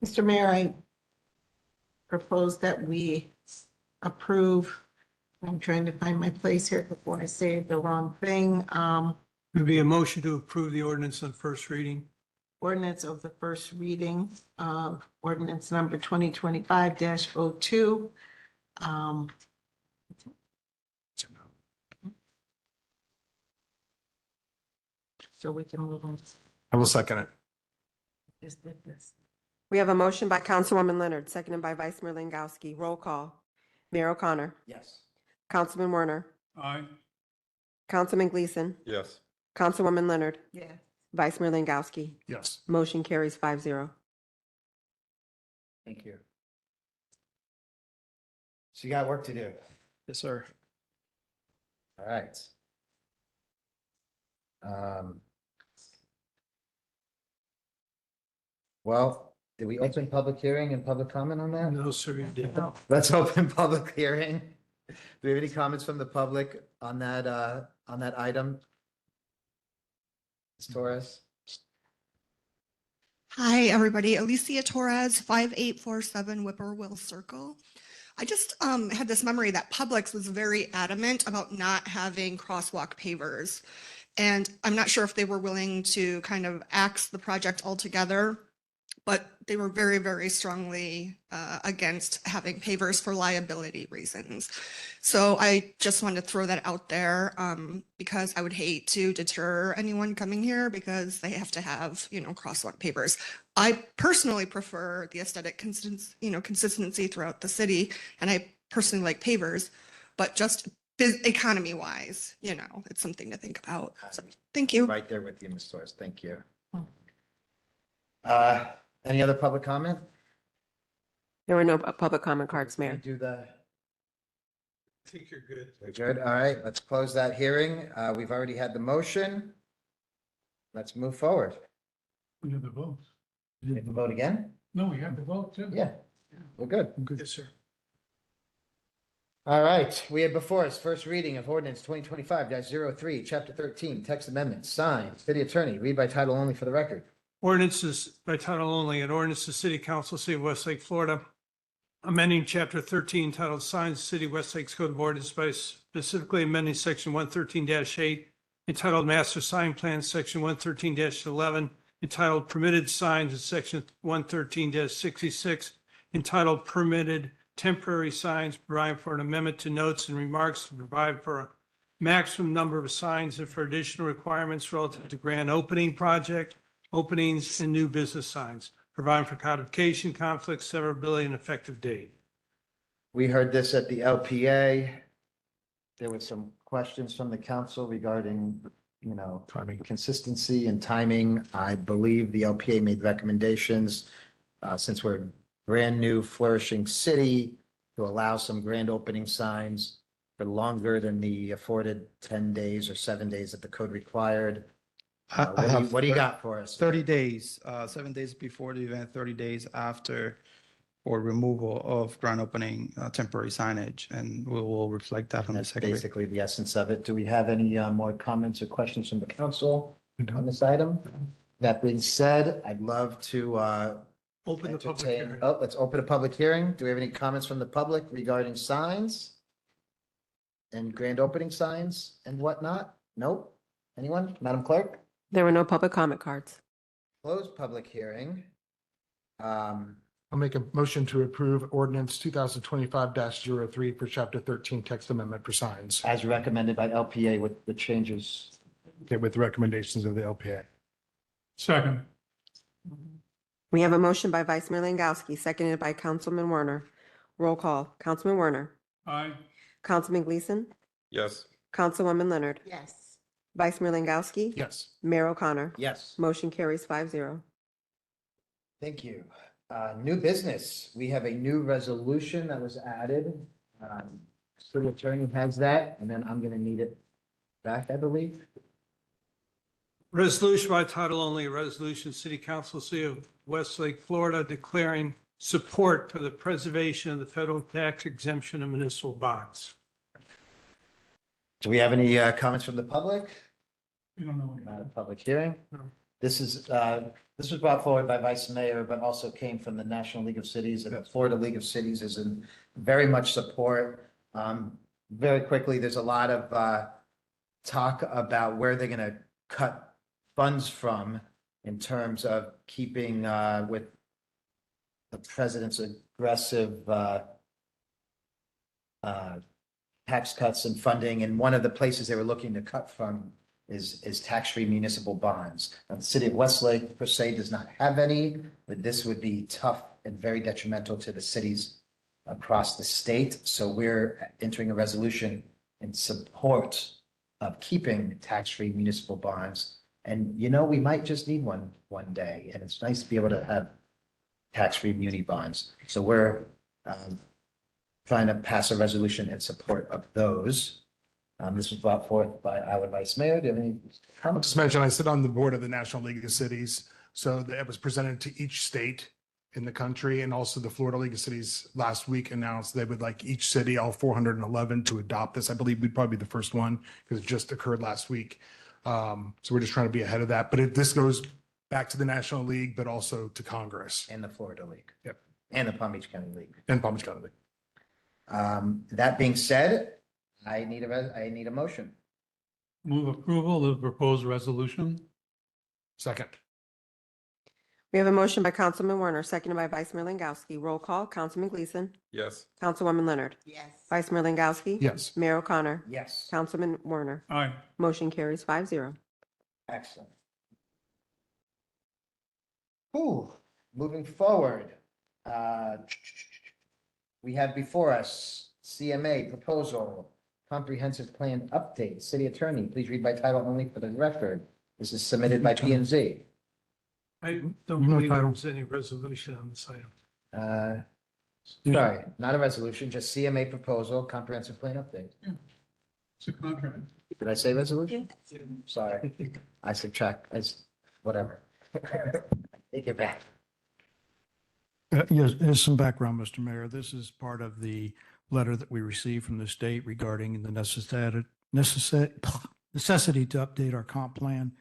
Mr. Mayor, I propose that we approve. I'm trying to find my place here before I say the wrong thing. Would be a motion to approve the ordinance on first reading. Ordinance of the first reading of ordinance number 2025-02. So we can move on. I will second it. Just did this. We have a motion by Councilwoman Leonard, seconded by Vice Mayor Langowski. Roll call. Mayor O'Connor, Yes. Councilman Werner, Aye. Councilman Gleason, Yes. Councilwoman Leonard, Yeah. Vice Mayor Langowski. Yes. Motion carries 5-0. Thank you. So you got work to do. Yes, sir. All right. Well, did we open public hearing and public comment on that? No, sir, you did. Let's open public hearing. Do we have any comments from the public on that item? Ms. Torres? Hi, everybody. Alicia Torres, 5847 Whippoorwill Circle. I just had this memory that Publix was very adamant about not having crosswalk pavers. And I'm not sure if they were willing to kind of axe the project altogether. but they were very, very strongly against having pavers for liability reasons. So I just wanted to throw that out there because I would hate to deter anyone coming here because they have to have, crosswalk pavers. I personally prefer the aesthetic consistency throughout the city, and I personally like pavers, but just economy wise, it's something to think about. So, thank you. Right there with you, Ms. Torres. Thank you. Any other public comment? There were no public comment cards, Can we Mayor. do the, I think you're good. we're good. All right, let's close that hearing. We've already had the motion. Let's move forward. We have the votes. We have to vote again? No, we have the vote too. Yeah, we're good. Yes, sir. All right, we have before us first reading of ordinance 2025-03, chapter 13, text amendment, signed. City attorney, read by title only for the record. Ordinances by title only, an ordinance to City Council, City of Westlake, Florida, amending Chapter 13 titled Signs, City of Westlake's Code of Ordinance by specifically amending Section 113-8 entitled Master Sign Plan, Section 113-11 entitled Permitted Signs, and Section 113-66 entitled Permitted Temporary Signs, providing for an amendment to notes and remarks to provide for a maximum number of signs and for additional requirements relative to grand opening project, openings, and new business signs, providing for codification, conflict, severability, and effective date. We heard this at the LPA. There were some questions from the council regarding, Timing. consistency and timing. I believe the LPA made recommendations, since we're a brand new flourishing city, to allow some grand opening signs for longer than the afforded 10 days or 7 days that the code required. What do you got for us? 30 days, 7 days before the event, 30 days after, for removal of grand opening temporary signage, and we will reflect that on the That's second reading. basically the essence of it. Do we have any more comments or questions from the council on this item? That being said, I'd love to Open the public entertain, hearing. let's open a public hearing. Do we have any comments from the public regarding signs and grand opening signs and whatnot? Nope. Anyone? Madam Clerk? There were no public comment cards. Close public hearing. I'll make a motion to approve ordinance 2025-03 for chapter 13 text amendment for signs. As recommended by LPA with the changes. Okay, with recommendations of the LPA. Second. We have a motion by Vice Mayor Langowski, seconded by Councilman Werner. Roll call. Councilman Werner. Aye. Councilman Gleason. Yes. Councilwoman Leonard. Yes. Vice Mayor Langowski. Yes. Mayor O'Connor. Yes. Motion carries 5-0. Thank you. New business. We have a new resolution that was added. City attorney has that, and then I'm going to need it back, I believe. Resolution by title only, a resolution, City Council, City of Westlake, Florida, declaring support for the preservation of the federal tax exemption of municipal bonds. Do we have any comments from the public? We don't know. Not a public hearing. No. This was brought forward by Vice Mayor, but also came from the National League of Cities, and the Florida League of Cities is in very much support. Very quickly, there's a lot of talk about where they're going to cut funds from in terms of keeping with the president's aggressive tax cuts and funding. And one of the places they were looking to cut from is tax-free municipal bonds. Now, the city of Westlake per se does not have any, but this would be tough and very detrimental to the cities across the state. So we're entering a resolution in support of keeping tax-free municipal bonds. And we might just need one day, and it's nice to be able to have tax-free muni bonds. So we're trying to pass a resolution in support of those. This was brought forth by our Vice Mayor. Do you have any I'll comments? just mention, I sit on the board of the National League of Cities. So it was presented to each state in the country, and also the Florida League of Cities last week announced they would like each city, all 411, to adopt this. I believe we'd probably be the first one because it just occurred last week. So we're just trying to be ahead of that. But this goes back to the National League, but also to Congress And the Florida League. Yep. And the Palm Beach County League. and Palm Beach County League. That being said, I need a motion. Move approval of the proposed resolution. Second. We have a motion by Councilman Werner, seconded by Vice Mayor Langowski. Roll call, Councilman Gleason. Yes. Councilwoman Leonard. Yes. Vice Mayor Langowski. Yes. Mayor O'Connor. Yes. Councilman Werner. Aye. Motion carries 5-0. Excellent. Ooh, moving forward. We have before us CMA proposal, comprehensive plan update. City Attorney, please read by title only for the record. This is submitted by P and Z. I don't No believe there title. was any resolution on this item. Sorry, not a resolution, just CMA proposal, comprehensive plan update. It's a contract. Did I say resolution? Sorry, I subtract, whatever. Take it back. Yes, there's some background, Mr. Mayor. This is part of the letter that we received from the state regarding the necessity to update our comp plan.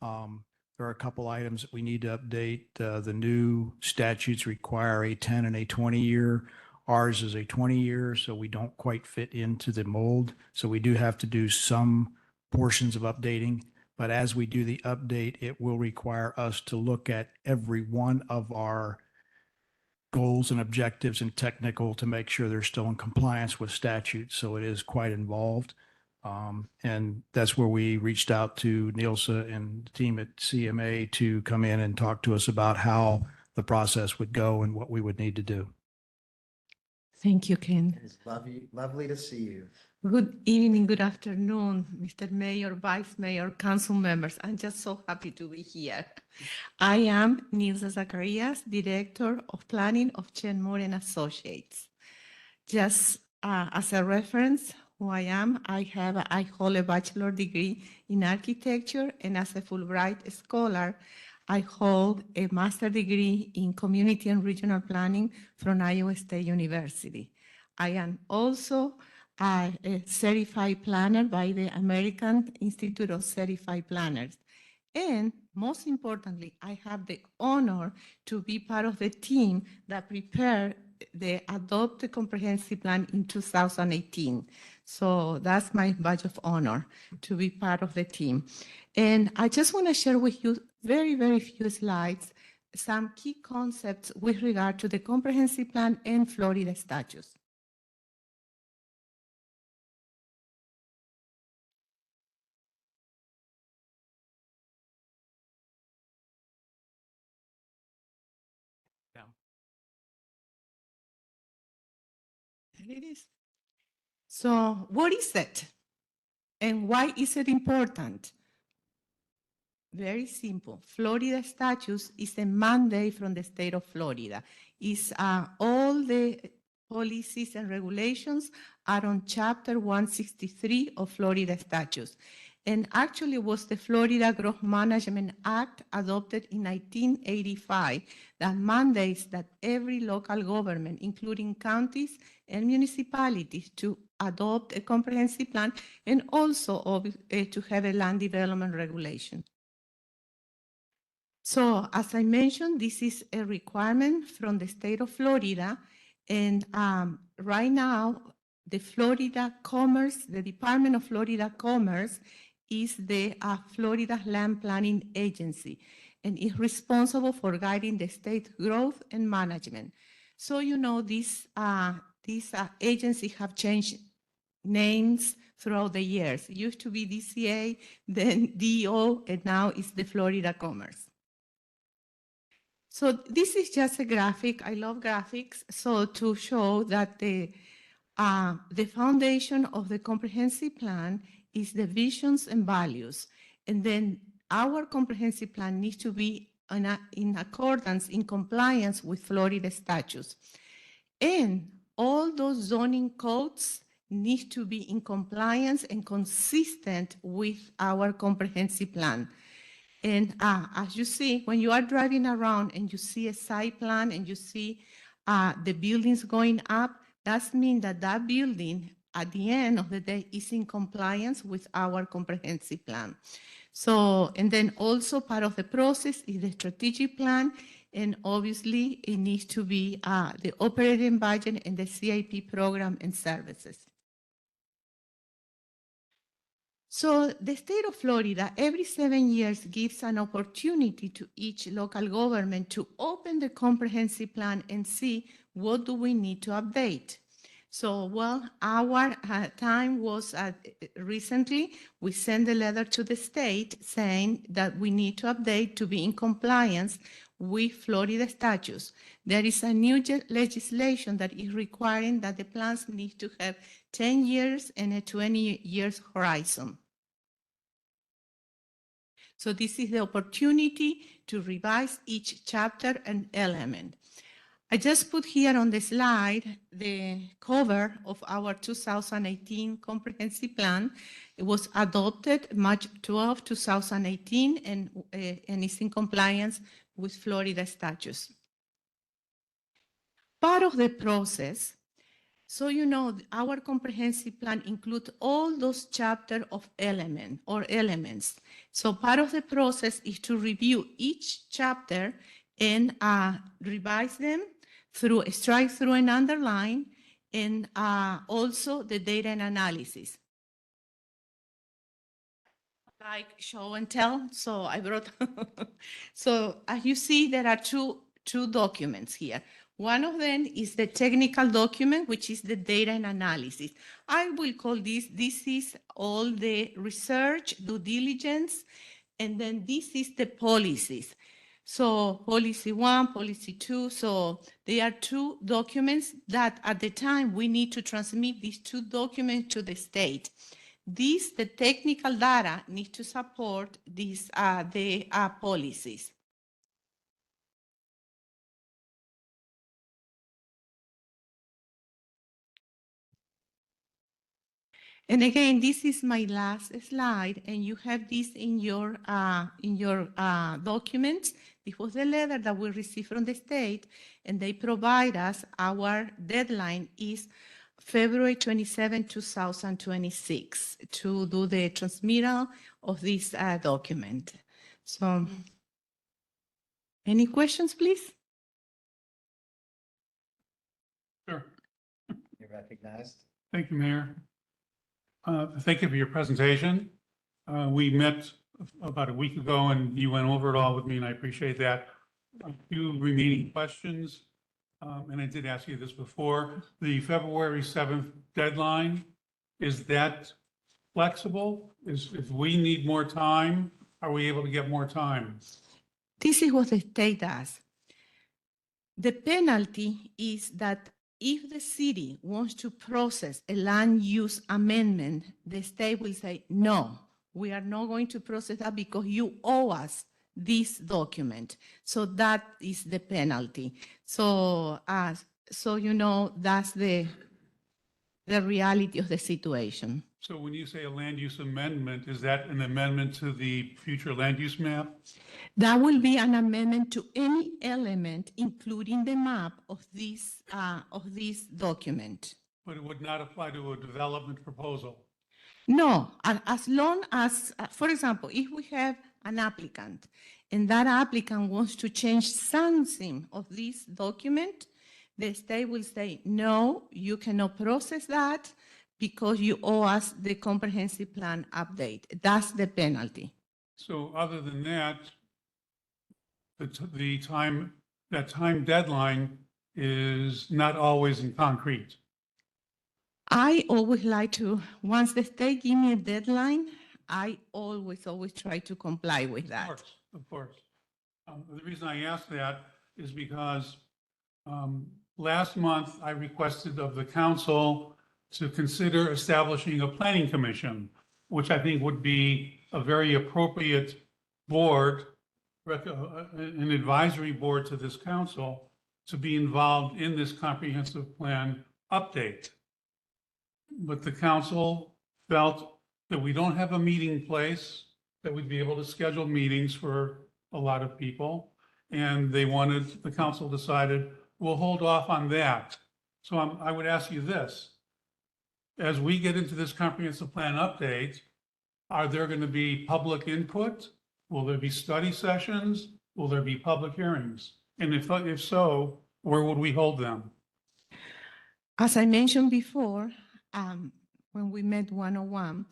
There are a couple items that we need to update. The new statutes require a 10 and a 20-year. Ours is a 20-year, so we don't quite fit into the mold. So we do have to do some portions of updating. But as we do the update, it will require us to look at every one of our goals and objectives and technical to make sure they're still in compliance with statute. So it is quite involved. And that's where we reached out to Nielsa and the team at CMA to come in and talk to us about how the process would go and what we would need to do. Thank you, Ken. It is lovely to see you. Good evening, good afternoon, Mr. Mayor, Vice Mayor, council members. I'm just so happy to be here. I am Nilsa Zacharias, Director of Planning of Chen Moore and Associates. Just as a reference, who I am, I hold a bachelor degree in architecture, and as a Fulbright scholar, I hold a master degree in community and regional planning from Iowa State University. I am also a certified planner by the American Institute of Certified Planners. And most importantly, I have the honor to be part of the team that prepared the Adopt Comprehensive Plan in 2018. So that's my badge of honor to be part of the team. And I just want to share with you very, very few slides, some key concepts with regard to the comprehensive plan and Florida statutes. There it is. So what is it? And why is it important? Very simple. Florida statutes is a mandate from the state of Florida. It's all the policies and regulations are on Chapter 163 of Florida statutes. And actually was the Florida Growth Management Act adopted in 1985 that mandates that every local government, including counties and municipalities, to adopt a comprehensive plan and also to have a land development regulation. So as I mentioned, this is a requirement from the state of Florida. And right now, the Department of Florida Commerce is the Florida Land Planning Agency and is responsible for guiding the state growth and management. So, you know, these agencies have changed names throughout the years. It used to be DCA, then DO, and now it's the Florida Commerce. So this is just a graphic. I love graphics. So to show that the foundation of the comprehensive plan is the visions and values. And then our comprehensive plan needs to be in accordance, in compliance with Florida statutes. And all those zoning codes need to be in compliance and consistent with our comprehensive plan. And as you see, when you are driving around and you see a site plan and you see the buildings going up, that means that that building at the end of the day is in compliance with our comprehensive plan. So, and then also part of the process is the strategic plan, and obviously it needs to be the operating budget and the CIP program and services. So the state of Florida every 7 years gives an opportunity to each local government to open the comprehensive plan and see what do we need to update. So, well, our time was recently, we sent a letter to the state saying that we need to update to be in compliance with Florida statutes. There is a new legislation that is requiring that the plans need to have 10 years and a 20 years horizon. So this is the opportunity to revise each chapter and element. I just put here on the slide the cover of our 2018 comprehensive plan. It was adopted March 12, 2018, and is in compliance with Florida statutes. Part of the process, so you know, our comprehensive plan includes all those chapters of elements. So part of the process is to review each chapter and revise them through strike through and underline, and also the data and analysis. Like show and tell, so I brought, so as you see, there are two documents here. One of them is the technical document, which is the data and analysis. I will call this is all the research, due diligence, and then this is the policies. So policy 1, policy 2, so they are two documents that at the time we need to transmit these two documents to the state. The technical data needs to support these, the policies. And again, this is my last slide, and you have this in your documents. This was the letter that we received from the state, and they provide us, our deadline is February 27, 2026, to do the transmittal of this document. So, any questions, please? Sure. You're recognized. Thank you, Mayor. Thank you for your presentation. We met about a week ago and you went over it all with me, and I appreciate that. A few remaining questions, and I did ask you this before. The February 7th deadline, is that flexible? If we need more time, are we able to get more time? This is what the state does. The penalty is that if the city wants to process a land use amendment, the state will say, no, we are not going to process that because you owe us this document. So that is the penalty. So, so you know, that's the reality of the situation. So when you say a land use amendment, is that an amendment to the future land use map? That will be an amendment to any element, including the map of this document. But it would not apply to a development proposal? No, as long as, for example, if we have an applicant and that applicant wants to change something of this document, the state will say, no, you cannot process that because you owe us the comprehensive plan update. That's the penalty. So other than that, that time deadline is not always in concrete. I always like to, once the state give me a deadline, I always try to comply with that. Of course. The reason I ask that is because last month I requested of the council to consider establishing a planning commission, which I think would be a very appropriate board, an advisory board to this council to be involved in this comprehensive plan update. But the council felt that we don't have a meeting place, that we'd be able to schedule meetings for a lot of people. And the council decided, we'll hold off on that. So I would ask you this. As we get into this comprehensive plan update, are there going to be public input? Will there be study sessions? Will there be public hearings? And if so, where would we hold them? As I mentioned before, when we met 101,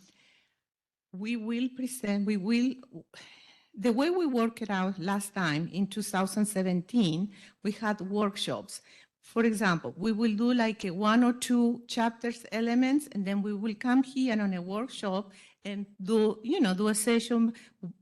we will present, the way we worked it out last time in 2017, we had workshops. For example, we will do like a 1 or 2 chapters elements, and then we will come here on a workshop and do a session,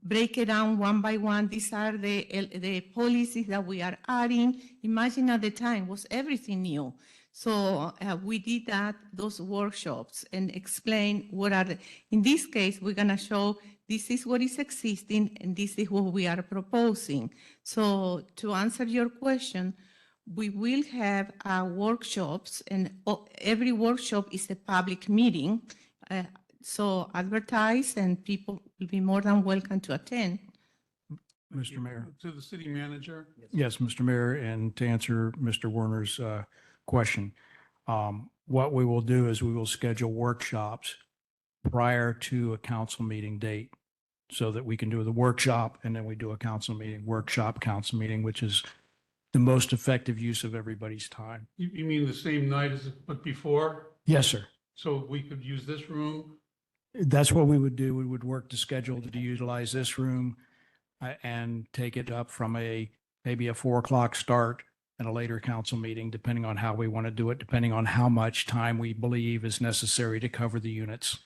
break it down one by one. These are the policies that we are adding. Imagine at the time was everything new. So we did those workshops and explain what are in this case, we're gonna show this is what is existing and this is what we are proposing. So to answer your question, we will have workshops, and every workshop is a public meeting. So advertise, and people will be more than welcome to attend. Mr. Mayor. To the city manager. Yes, Mr. Mayor, and to answer Mr. Werner's question, what we will do is we will schedule workshops prior to a council meeting date so that we can do the workshop and then we do a council meeting, council meeting, which is the most effective use of everybody's time. You mean the same night as, but before? Yes, sir. So we could use this room? That's what we would do. We would work to schedule to utilize this room and take it up from maybe a 4 o'clock start and a later council meeting, depending on how we want to do it, depending on how much time we believe is necessary to cover the units.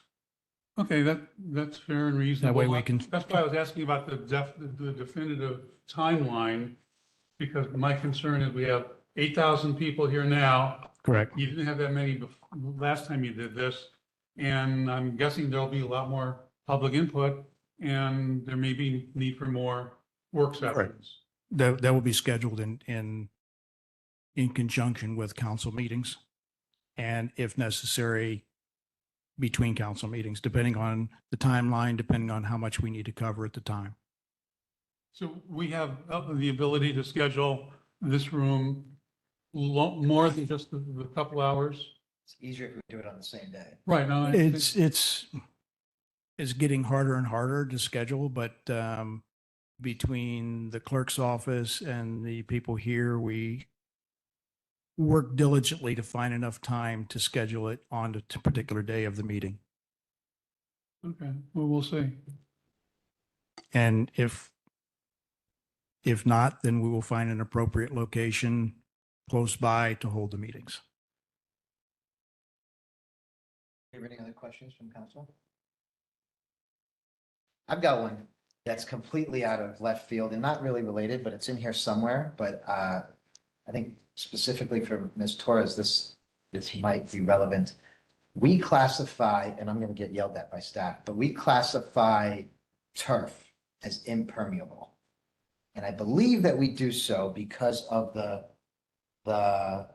Okay, that's fair and reasonable. That way we can. That's why I was asking about the definitive timeline, because my concern is we have 8,000 people here now. Correct. You didn't have that many last time you did this, and I'm guessing there'll be a lot more public input, and there may be need for more work sessions. That will be scheduled in conjunction with council meetings, and if necessary, between council meetings, depending on the timeline, depending on how much we need to cover at the time. So we have the ability to schedule this room more than just the couple hours? It's easier if we do it on the same day. Right. No, It's getting harder and harder to schedule, but between the clerk's office and the people here, we work diligently to find enough time to schedule it on the particular day of the meeting. Okay, well, we'll see. And if not, then we will find an appropriate location close by to hold the meetings. Do you have any other questions from council? I've got one that's completely out of left field and not really related, but it's in here somewhere. But I think specifically for Ms. Torres, this might be relevant. We classify, and I'm going to get yelled at by staff, but we classify turf as impermeable. And I believe that we do so because of the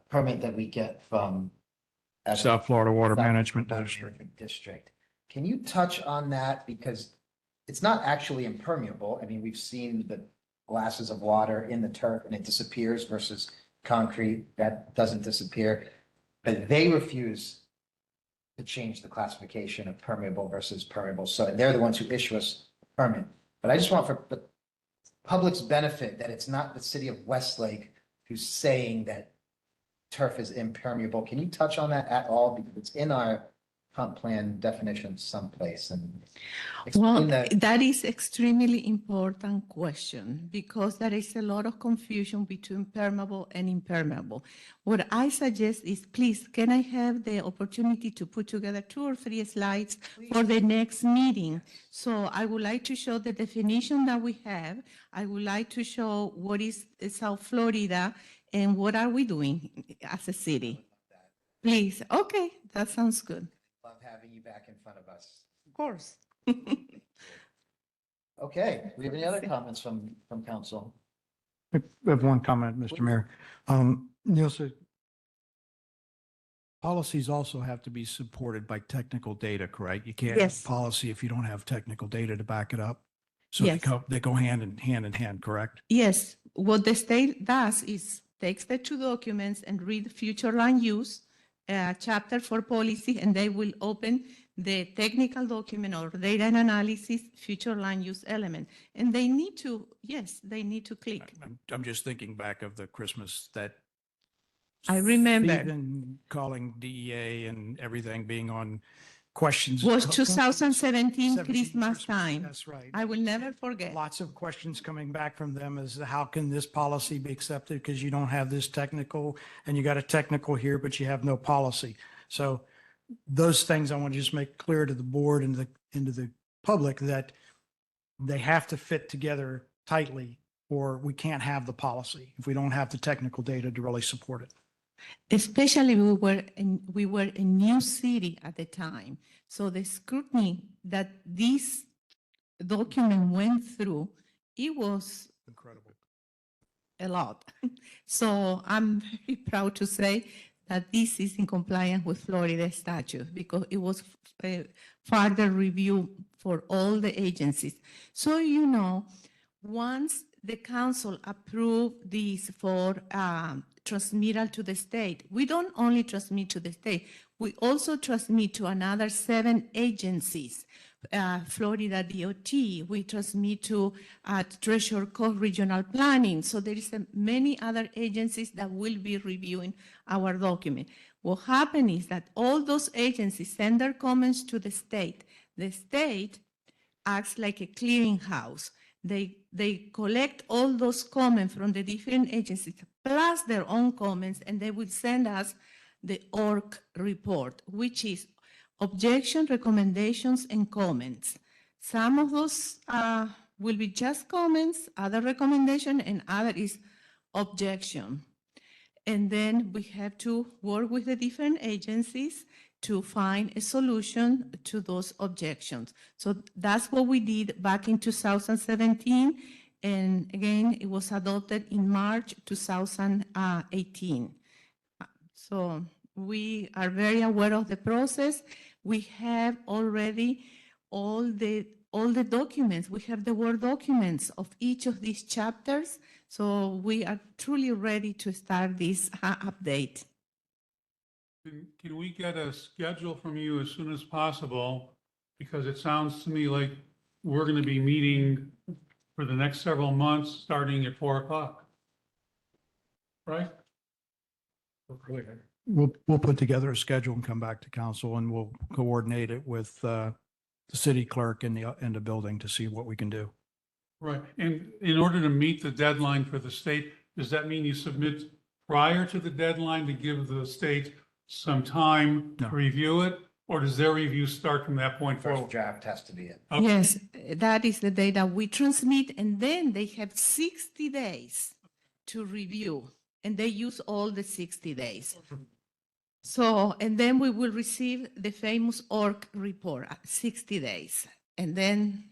permit that we get from South Florida Water South Management Florida District. District. Can you touch on that? Because it's not actually impermeable. I mean, we've seen the glasses of water in the turf and it disappears versus concrete that doesn't disappear. But they refuse to change the classification of permeable versus permeable. So they're the ones who issue us a permit. But I just want for the public's benefit that it's not the city of Westlake who's saying that turf is impermeable. Can you touch on that at all? Because it's in our comp plan definition someplace and Well, explain that is extremely important question because there is a lot of confusion between permeable and impermeable. What I suggest is, please, can I have the opportunity to put together 2 or 3 slides for the next meeting? So I would like to show the definition that we have. I would like to show what is South Florida and what are we doing as a city. Please, okay, that sounds good. Love having you back in front of us. Of course. Okay, we have any other comments from council? I have one comment, Mr. Mayor. Neil said, policies also have to be supported by technical data, correct? You can't have Yes. policy if you don't have technical data to back it up. So Yes. they go hand in hand, correct? Yes, what the state does is takes the 2 documents and read future land use chapter for policy, and they will open the technical document or data and analysis future land use element. And they need to, yes, they need to click. I'm just thinking back of the Christmas that I remember. even calling DEA and everything being on questions. Was 2017 17 Christmas time. That's right. I will never forget. Lots of questions coming back from them as to how can this policy be accepted because you don't have this technical and you got a technical here, but you have no policy. So those things I want to just make clear to the board and to the public that they have to fit together tightly or we can't have the policy if we don't have the technical data to really support it. Especially we were a new city at the time. So the scrutiny that this document went through, it was Incredible. a lot. So I'm very proud to say that this is in compliance with Florida statute because it was a further review for all the agencies. So, you know, once the council approved this for transmittal to the state, we don't only transmit to the state, we also transmit to another 7 agencies. Florida DOT, we transmit to Treasure Coast Regional Planning. So there is many other agencies that will be reviewing our document. What happened is that all those agencies send their comments to the state. The state acts like a clearinghouse. They collect all those comments from the different agencies, plus their own comments, and they will send us the ORC report, which is objection, recommendations, and comments. Some of those will be just comments, other recommendation, and other is objection. And then we have to work with the different agencies to find a solution to those objections. So that's what we did back in 2017. And again, it was adopted in March 2018. So we are very aware of the process. We have already all the documents. We have the Word documents of each of these chapters. So we are truly ready to start this update. Can we get a schedule from you as soon as possible? Because it sounds to me like we're going to be meeting for the next several months, starting at 4 o'clock. Right? We'll put together a schedule and come back to council and we'll coordinate it with the city clerk in the building to see what we can do. Right. And in order to meet the deadline for the state, does that mean you submit prior to the deadline to give the state some time to review it? Or does their review start from that point First forward? draft has to be it. Okay. Yes, that is the data we transmit, and then they have 60 days to review, and they use all the 60 days. So, and then we will receive the famous ORC report, 60 days. And then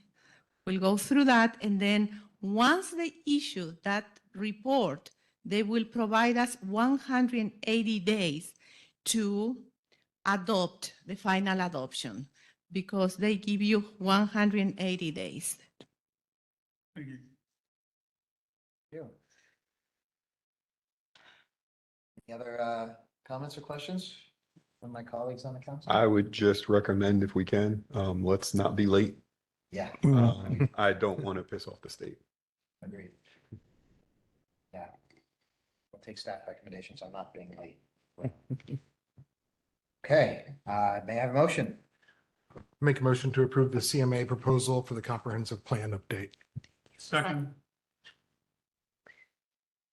we'll go through that, and then once they issue that report, they will provide us 180 days to adopt the final adoption because they give you 180 days. Thank you. Any other comments or questions from my colleagues on the council? I would just recommend if we can, let's not be late. Yeah, I don't want to piss off the state. agreed. Yeah. We'll take staff recommendations on not being late. Okay, may I have a motion? Make a motion to approve the CMA proposal for the comprehensive plan update. Second.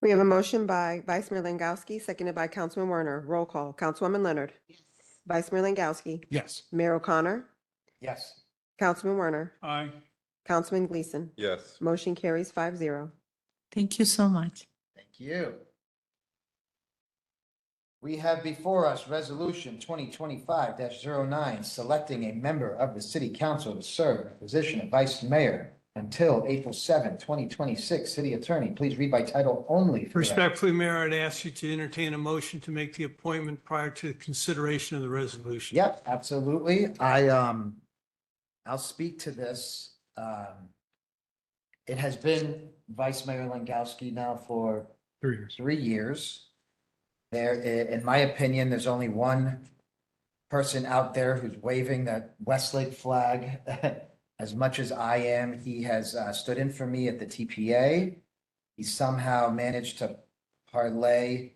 We have a motion by Vice Mayor Langowski, seconded by Councilman Werner. Roll call. Councilwoman Leonard. Vice Mayor Langowski. Yes. Mayor O'Connor. Yes. Councilman Werner. Aye. Councilman Gleason. Yes. Motion carries 5-0. Thank you so much. Thank you. We have before us Resolution 2025-09, selecting a member of the City Council to serve the position of Vice Mayor until April 7, 2026. City Attorney, please read by title only. for the record. Respectfully, Mayor, I'd ask you to entertain a motion to make the appointment prior to consideration of the resolution. Yep, absolutely. I'll speak to this. It has been Vice Mayor Langowski now for 3 years. 3 years. There, in my opinion, there's only one person out there who's waving that Westlake flag. As much as I am, he has stood in for me at the TPA. He somehow managed to parlay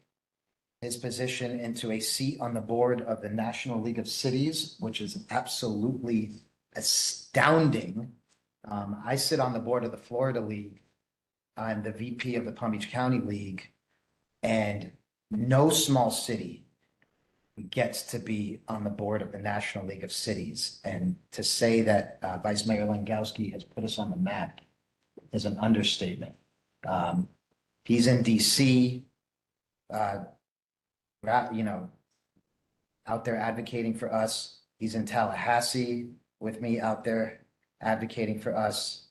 his position into a seat on the board of the National League of Cities, which is absolutely astounding. I sit on the board of the Florida League. I'm the VP of the Palm Beach County League, and no small city gets to be on the board of the National League of Cities. And to say that Vice Mayor Langowski has put us on the map is an understatement. He's in DC, out there advocating for us. He's in Tallahassee with me out there advocating for us.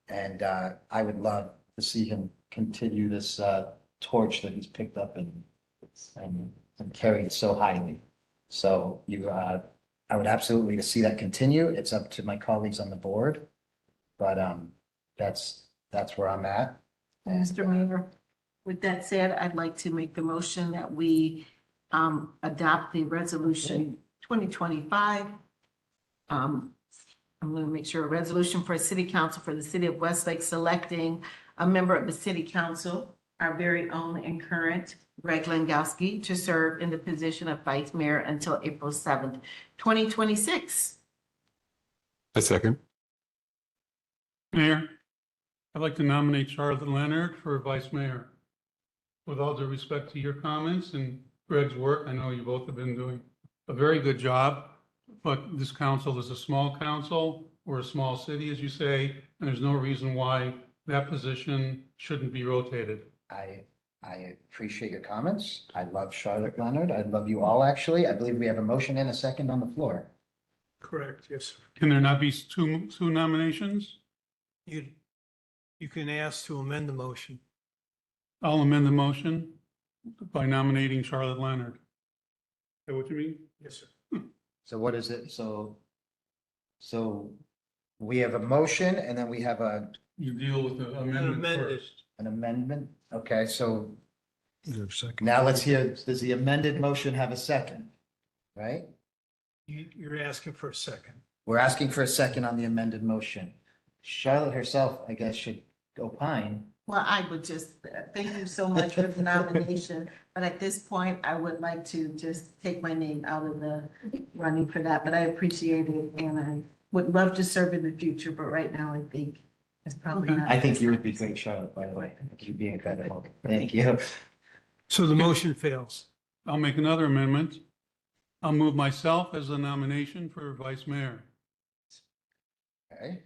And I would love to see him continue this torch that he's picked up and carried so highly. So I would absolutely to see that continue. It's up to my colleagues on the board, but that's where I'm at. Mr. Mayor, with that said, I'd like to make the motion that we adopt the resolution 2025. I'm going to make sure a resolution for a city council for the city of Westlake selecting a member of the city council, our very own and current Greg Langowski, to serve in the position of vice mayor until April 7th, 2026. A second. Mayor, I'd like to nominate Charlotte Leonard for vice mayor. With all due respect to your comments and Greg's work, I know you both have been doing a very good job, but this council is a small council. We're a small city, as you say, and there's no reason why that position shouldn't be rotated. I appreciate your comments. I love Charlotte Leonard. I love you all, actually. I believe we have a motion and a second on the floor. Correct, yes, sir. Can there not be two nominations? You can ask to amend the motion. I'll amend the motion by nominating Charlotte Leonard. Is that what you mean? Yes, sir. So what is it? So we have a motion and then we have You deal with the amendment amended. first. an amendment. Okay, so Is there a second? now let's hear, does the amended motion have a second? Right? You're asking for a second. We're asking for a second on the amended motion. Charlotte herself, I guess, should opine. Well, I would just, thank you so much for the nomination, but at this point, I would like to just take my name out of the running for that, but I appreciate it, and I would love to serve in the future, but right now, I think it's probably not. I think you would be great, Charlotte, by the way. I think you'd be incredible. Thank you. So the motion fails. I'll make another amendment. I'll move myself as a nomination for vice mayor. Okay.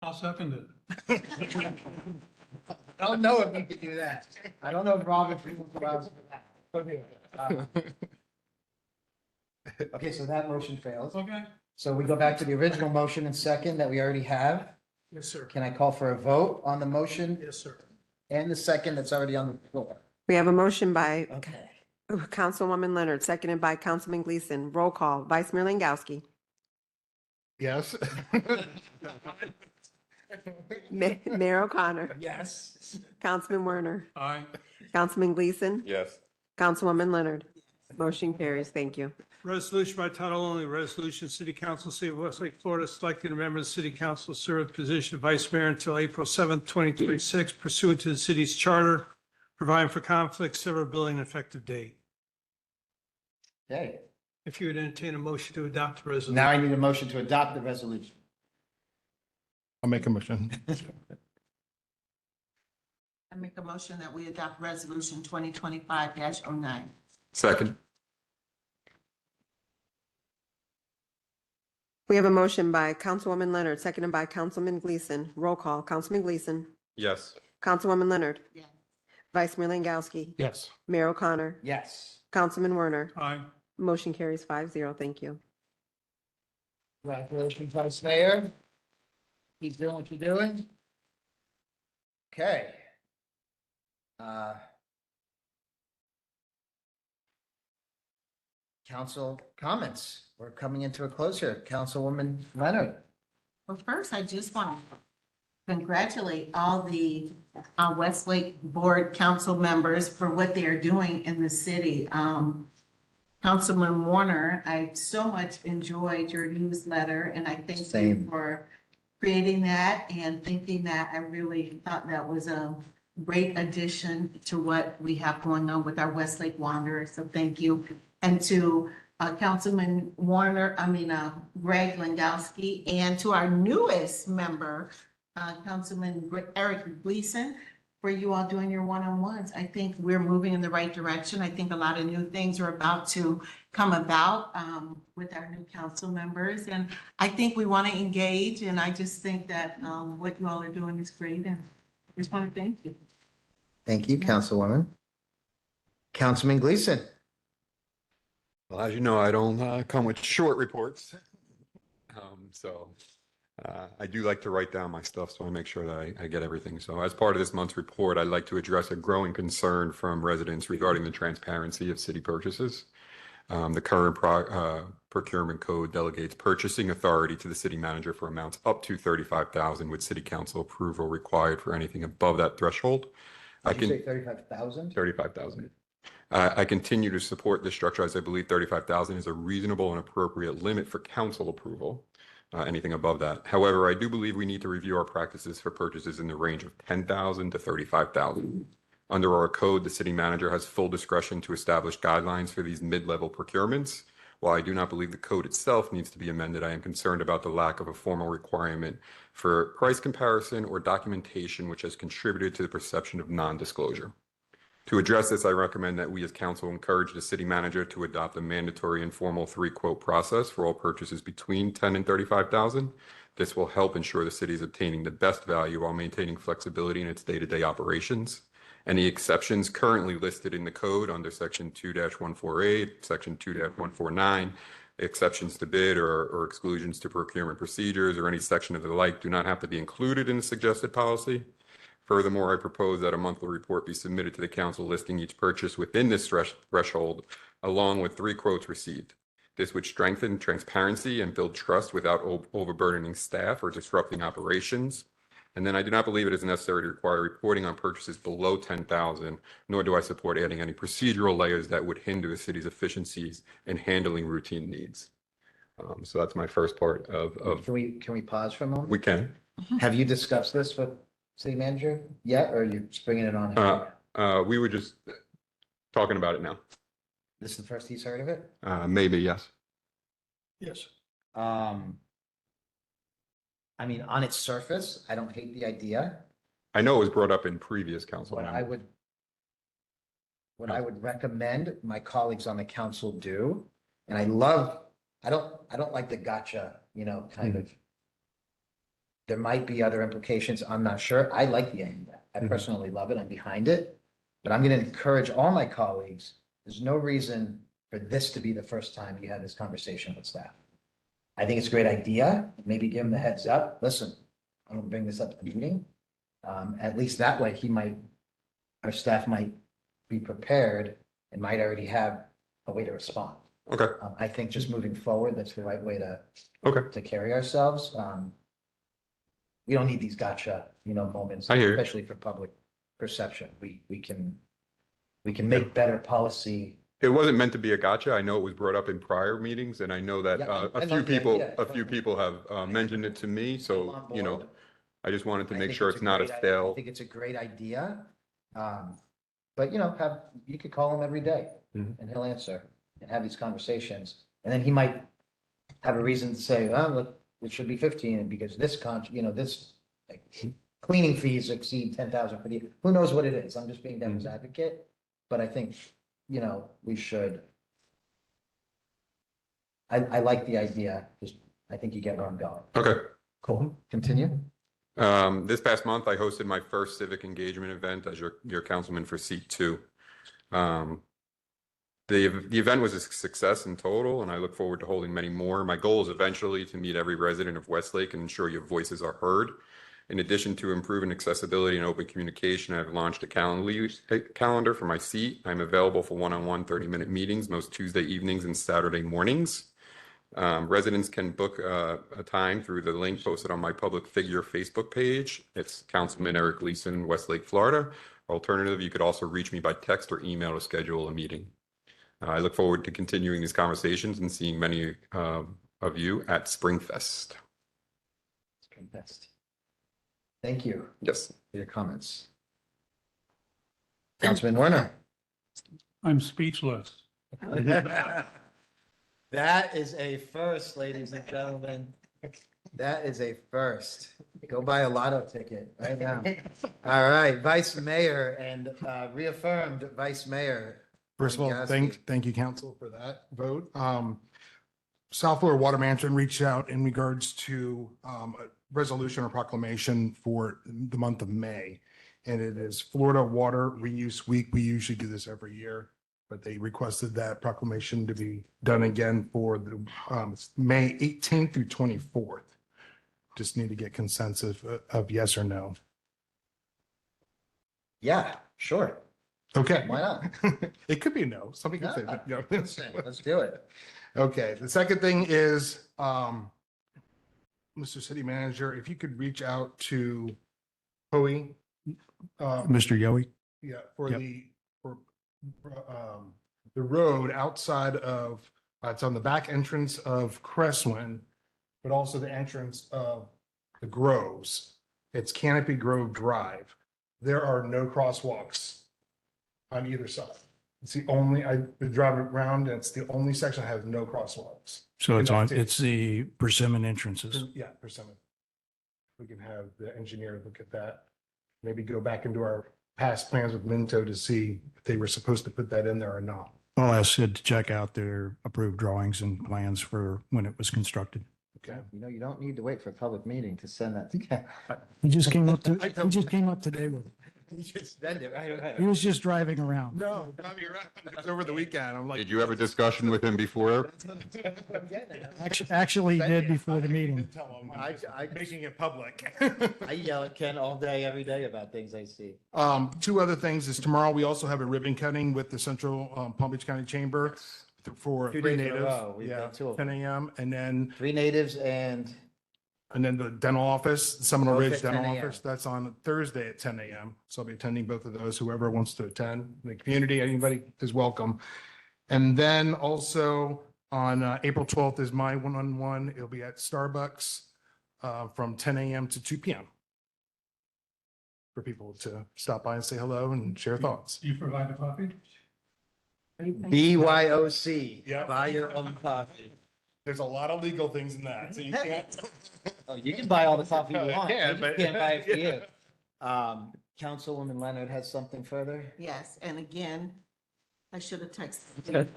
I'll second it. I don't know if we could do that. I don't know if Robert allows that. Okay, so that motion fails. Okay. So we go back to the original motion and second that we already have. Yes, sir. Can I call for a vote on the motion Yes, sir. and the second that's already on the floor? We have a motion by Okay. Councilwoman Leonard, seconded by Councilman Gleason. Roll call. Vice Mayor Langowski. Yes. Mayor O'Connor. Yes. Councilman Werner. Aye. Councilman Gleason. Yes. Councilwoman Leonard. Motion carries. Thank you. Resolution by title only, resolution, City Council, City of Westlake, Florida, selecting a member of the City Council to serve the position of Vice Mayor until April 7th, 2026 pursuant to the city's charter, providing for conflict, severability, and effective date. Okay, If you would entertain a motion to adopt the resolution. now I need a motion to adopt the resolution. I'll make a motion. I make a motion that we adopt resolution 2025-09. Second. We have a motion by Councilwoman Leonard, seconded by Councilman Gleason. Roll call. Councilman Gleason. Yes. Councilwoman Leonard. Yes. Vice Mayor Langowski. Yes. Mayor O'Connor. Yes. Councilman Werner. Aye. Motion carries 5-0. Thank you. Congratulations, Vice Mayor. Keep doing what you're doing. Okay. Council comments. We're coming into a close here. Councilwoman Leonard. Well, first, I just want to congratulate all the Westlake Board Council members for what they are doing in the city. Councilman Warner, I so much enjoyed your newsletter, and I thank you Same. for creating that and thinking that. I really thought that was a great addition to what we have going on with our Westlake Wanderers. So thank you. And to Councilman Greg Langowski, and to our newest member, Councilman Eric Gleason, for you all doing your one-on-ones. I think we're moving in the right direction. I think a lot of new things are about to come about with our new council members. And I think we want to engage, and I just think that what you all are doing is great, and I just want to thank you. Thank you, Councilwoman. Councilman Gleason. Well, as you know, I don't come with short reports. I do like to write down my stuff, so I make sure that I get everything. So as part of this month's report, I'd like to address a growing concern from residents regarding the transparency of city purchases. The current procurement code delegates purchasing authority to the city manager for amounts up to $35,000 with city council approval required for anything above that threshold. Did you say 35,000? 35,000. I continue to support this structure as I believe 35,000 is a reasonable and appropriate limit for council approval. Anything above that. However, I do believe we need to review our practices for purchases in the range of 10,000 to 35,000. Under our code, the city manager has full discretion to establish guidelines for these mid-level procurements. While I do not believe the code itself needs to be amended, I am concerned about the lack of a formal requirement for price comparison or documentation which has contributed to the perception of non-disclosure. To address this, I recommend that we as council encourage the city manager to adopt a mandatory informal 3-quote process for all purchases between 10 and 35,000. This will help ensure the city is obtaining the best value while maintaining flexibility in its day-to-day operations. Any exceptions currently listed in the code under section 2-148, section 2-149, exceptions to bid or exclusions to procurement procedures or any section of the like do not have to be included in the suggested policy. Furthermore, I propose that a monthly report be submitted to the council listing each purchase within this threshold, along with 3 quotes received. This would strengthen transparency and build trust without overburdening staff or disrupting operations. And then I do not believe it is necessary to require reporting on purchases below 10,000, nor do I support adding any procedural layers that would hinder the city's efficiencies in handling routine needs. So that's my first part of. Can we pause for a moment? We can. Have you discussed this with city manager yet, or are you just bringing it on? We were just talking about it now. This is the first he's heard of it? Maybe, yes. Yes. I mean, on its surface, I don't hate the idea. I know it was brought up in previous council. What I would recommend my colleagues on the council do, and I don't like the gotcha, kind of. There might be other implications. I'm not sure. I like the idea. I personally love it. I'm behind it. But I'm going to encourage all my colleagues. There's no reason for this to be the first time you had this conversation with staff. I think it's a great idea. Maybe give him the heads up. Listen, I'm going to bring this up at the meeting. At least that way our staff might be prepared and might already have a way to respond. Okay. I think just moving forward, that's the right way to carry ourselves. We don't need these gotcha, moments, I hear you. especially for public perception. We can make better policy. It wasn't meant to be a gotcha. I know it was brought up in prior meetings, and I know that a few people have mentioned it to me. So, I just wanted to make sure it's not a fail. I think it's a great idea. But you could call him every day and he'll answer and have these conversations. And then he might have a reason to say, oh, look, it should be 15 because this cleaning fees exceed 10,000 for the, who knows what it is? I'm just being devil's advocate, but I think, we should. I like the idea. Just, I think you get where I'm going. Okay. Cool. Continue. This past month, I hosted my first civic engagement event as your councilman for seat 2. The event was a success in total, and I look forward to holding many more. My goal is eventually to meet every resident of Westlake and ensure your voices are heard. In addition to improving accessibility and open communication, I've launched a calendar for my seat. I'm available for one-on-one 30-minute meetings most Tuesday evenings and Saturday mornings. Residents can book a time through the link posted on my public figure Facebook page. It's Councilman Eric Gleason, Westlake, Florida. Alternative, you could also reach me by text or email to schedule a meeting. I look forward to continuing these conversations and seeing many of you at Springfest. Best. Thank you Yes. for your comments. Councilman Werner. I'm speechless. That is a first, ladies and gentlemen. That is a first. Go buy a lotto ticket right now. All right, Vice Mayor and reaffirmed Vice Mayor. First of all, Langowski. thank you, council, for that vote. South Florida Water Management reached out in regards to a resolution or proclamation for the month of May. And it is Florida Water Reuse Week. We usually do this every year, but they requested that proclamation to be done again for the May 18th through 24th. Just need to get consensus of yes or no. Yeah, sure. Okay. Why not? It could be a no. Somebody can say No. that. No. Let's do it. Okay, the second thing is, Mr. City Manager, if you could reach out to Hoey. Mr. Yowie? Yeah, for Yep. the road outside of, it's on the back entrance of Crestwin, but also the entrance of the Groves. It's Canopy Grove Drive. There are no crosswalks on either side. It's the only, I drive around, and it's the only section that has no crosswalks. So it's In that on, too. it's the persimmon entrances. Yeah, persimmon. We can have the engineer look at that. Maybe go back into our past plans with Minto to see if they were supposed to put that in there or not. I'll ask Sid to check out their approved drawings and plans for when it was constructed. Okay. You know, you don't need to wait for a public meeting to send that to. He just came up today with it. You just send it right away. He was just driving around. No, it's over the weekend. I'm like. Did you have a discussion with him before? Actually, he did before the meeting. Making it public. I yell at Ken all day, every day about things I see. Two other things is tomorrow, we also have a ribbon cutting with the Central Palm Beach County Chamber for 2 three days in a natives. row, we've Yeah, got 2 of 10 them. a.m. and then 3 natives and the dental office, the Seminole Both Ridge at 10 Dental a.m. Office, that's on Thursday at 10 a.m. So I'll be attending both of those, whoever wants to attend, in the community, anybody is welcome. And then also on April 12th is my one-on-one. It'll be at Starbucks from 10 a.m. to 2 p.m. for people to stop by and say hello and share thoughts. Do you provide the coffee? BYOC. Yeah. Buy your own coffee. There's a lot of legal things in that, so you can't. Oh, you can buy all the coffee you want. Yeah, We just but- can't buy it for you. Councilwoman Leonard has something further. Yes, and again, I should have texted.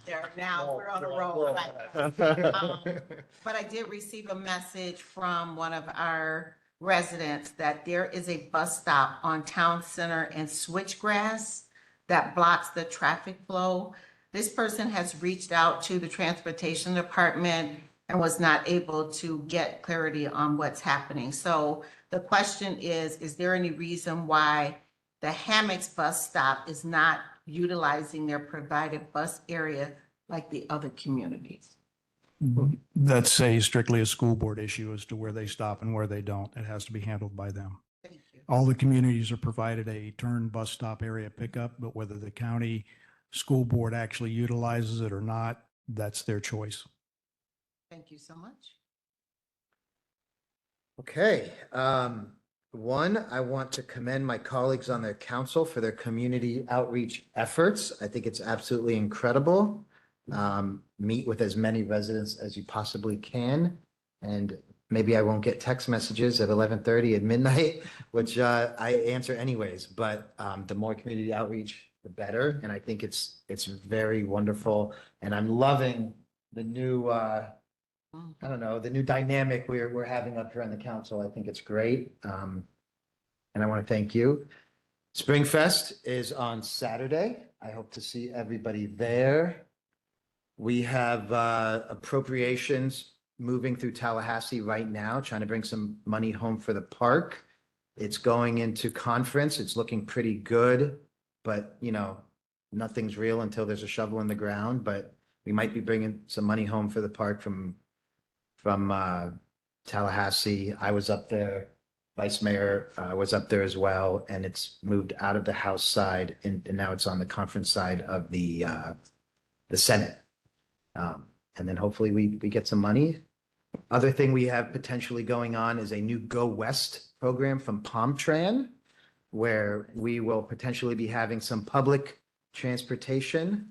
There, now we're on a roll. But I did receive a message from one of our residents that there is a bus stop on Town Center and Switchgrass that blocks the traffic flow. This person has reached out to the Transportation Department and was not able to get clarity on what's happening. So the question is there any reason why the Hammocks bus stop is not utilizing their provided bus area like the other communities? That's strictly a school board issue as to where they stop and where they don't. It has to be handled by them. Thank you. All the communities are provided a turn bus stop area pickup, but whether the county school board actually utilizes it or not, that's their choice. Thank you so much. Okay, one, I want to commend my colleagues on their council for their community outreach efforts. I think it's absolutely incredible. Meet with as many residents as you possibly can. And maybe I won't get text messages at 11:30 at midnight, which I answer anyways, but the more community outreach, the better. And I think it's very wonderful. And I'm loving the new, I don't know, the new dynamic we're having up here on the council. I think it's great. And I want to thank you. Springfest is on Saturday. I hope to see everybody there. We have appropriations moving through Tallahassee right now, trying to bring some money home for the park. It's going into conference. It's looking pretty good, but you know, nothing's real until there's a shovel in the ground. But we might be bringing some money home for the park from Tallahassee. I was up there. Vice Mayor was up there as well, and it's moved out of the House side and now it's on the conference side of the Senate. And then hopefully we get some money Other thing we have potentially going on is a new Go West program from Palmtran, where we will potentially be having some public transportation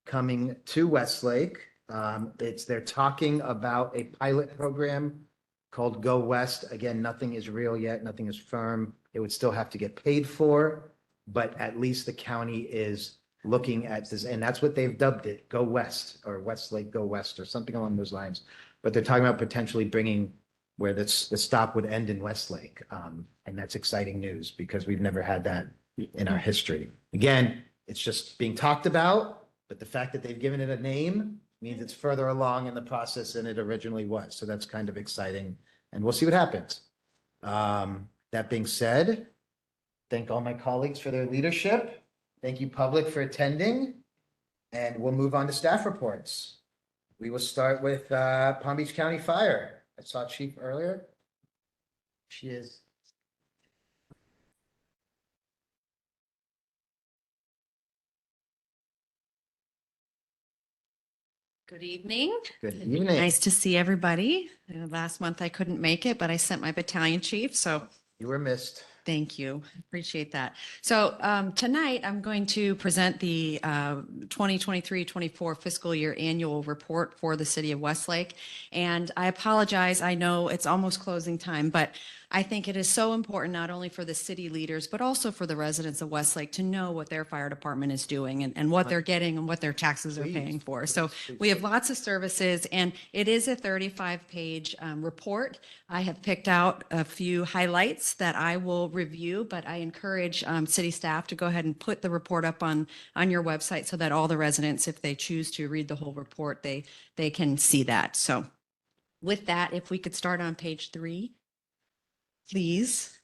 coming to Westlake. They're talking about a pilot program called Go West. Again, nothing is real yet, nothing is firm. It would still have to get paid for, but at least the county is looking at this, and that's what they've dubbed it, Go West, or Westlake Go West, or something along those lines. But they're talking about potentially bringing where the stop would end in Westlake. And that's exciting news because we've never had that in our history. Again, it's just being talked about, but the fact that they've given it a name means it's further along in the process than it originally was. So that's kind of exciting, and we'll see what happens. That being said, thank all my colleagues for their leadership. Thank you, public, for attending, and we'll move on to staff reports. We will start with Palm Beach County Fire. I saw Chief earlier. She is. Good evening. Good evening. Nice to see everybody. Last month I couldn't make it, but I sent my battalion chief, so You were missed. thank you. Appreciate that. So tonight I'm going to present the 2023-24 fiscal year annual report for the city of Westlake. And I apologize. I know it's almost closing time, but I think it is so important not only for the city leaders, but also for the residents of Westlake to know what their fire department is doing and what they're getting and what their taxes are paying for. So we have lots of services, and it is a 35-page report. I have picked out a few highlights that I will review, but I encourage city staff to go ahead and put the report up on your website so that all the residents, if they choose to read the whole report, they can see that. So with that, if we could start on page 3. Please.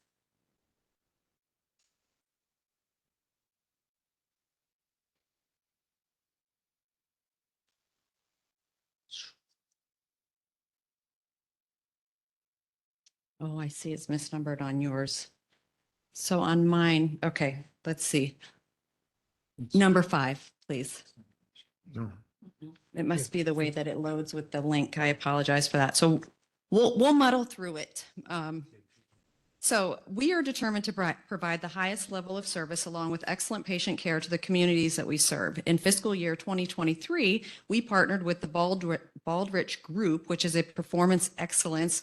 Oh, I see it's misnumbered on yours. So on mine, okay, let's see. Number 5, please. No. It must be the way that it loads with the link. I apologize for that. So we'll muddle through it. So we are determined to provide the highest level of service along with excellent patient care to the communities that we serve. In fiscal year 2023, we partnered with the Baldrich Group, which is a performance excellence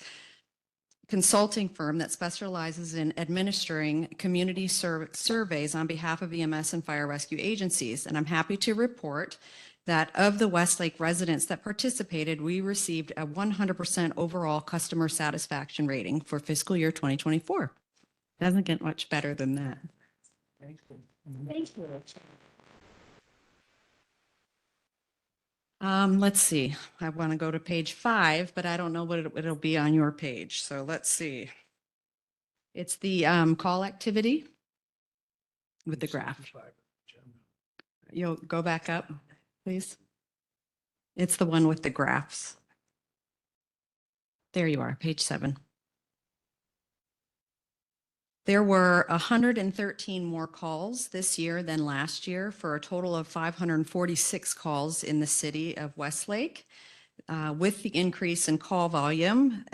consulting firm that specializes in administering community surveys on behalf of EMS and fire rescue agencies. And I'm happy to report that of the Westlake residents that participated, we received a 100% overall customer satisfaction rating for fiscal year 2024. Doesn't get much better than that. Thank you. Let's see. I want to go to page 5, but I don't know what it'll be on your page. So let's see. It's the call activity with the graph. You'll go back up, please. It's the one with the graphs. There you are, page 7. There were 113 more calls this year than last year for a total of 546 calls in the city of Westlake. With the increase in call volume,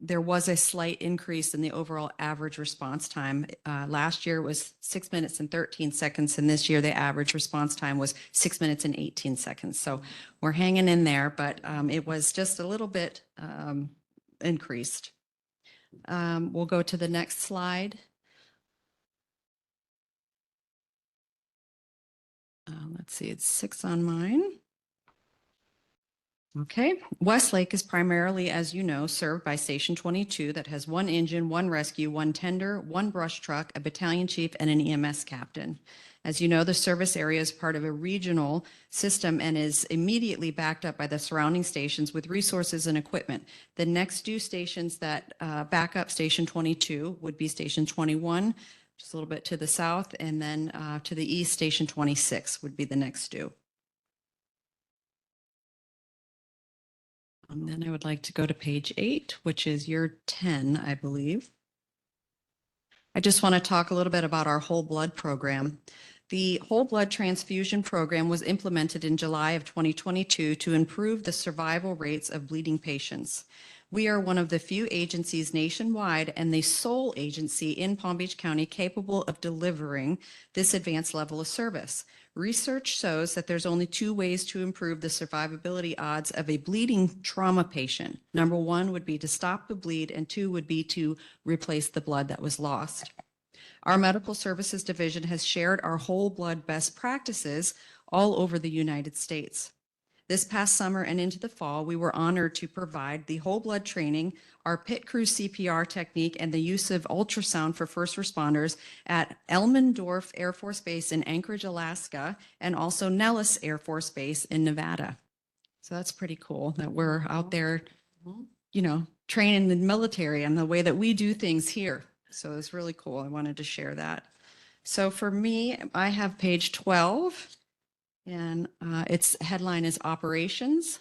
there was a slight increase in the overall average response time. Last year was 6 minutes and 13 seconds, and this year the average response time was 6 minutes and 18 seconds. So we're hanging in there, but it was just a little bit increased. We'll go to the next slide. Let's see, it's 6 on mine. Okay, Westlake is primarily, as you know, served by Station 22 that has 1 engine, 1 rescue, 1 tender, 1 brush truck, a battalion chief, and an EMS captain. As you know, the service area is part of a regional system and is immediately backed up by the surrounding stations with resources and equipment. The next due stations that back up Station 22 would be Station 21, just a little bit to the south, and then to the east, Station 26 would be the next due. And then I would like to go to page 8, which is year 10, I believe. I just want to talk a little bit about our whole blood program. The whole blood transfusion program was implemented in July of 2022 to improve the survival rates of bleeding patients. We are one of the few agencies nationwide and the sole agency in Palm Beach County capable of delivering this advanced level of service. Research shows that there's only two ways to improve the survivability odds of a bleeding trauma patient. Number one would be to stop the bleed, and two would be to replace the blood that was lost. Our Medical Services Division has shared our whole blood best practices all over the United States. This past summer and into the fall, we were honored to provide the whole blood training, our pit crew CPR technique, and the use of ultrasound for first responders at Elmendorf Air Force Base in Anchorage, Alaska, and also Nellis Air Force Base in Nevada. So that's pretty cool that we're out there, training the military and the way that we do things here. So it's really cool. I wanted to share that. So for me, I have page 12. And its headline is Operations.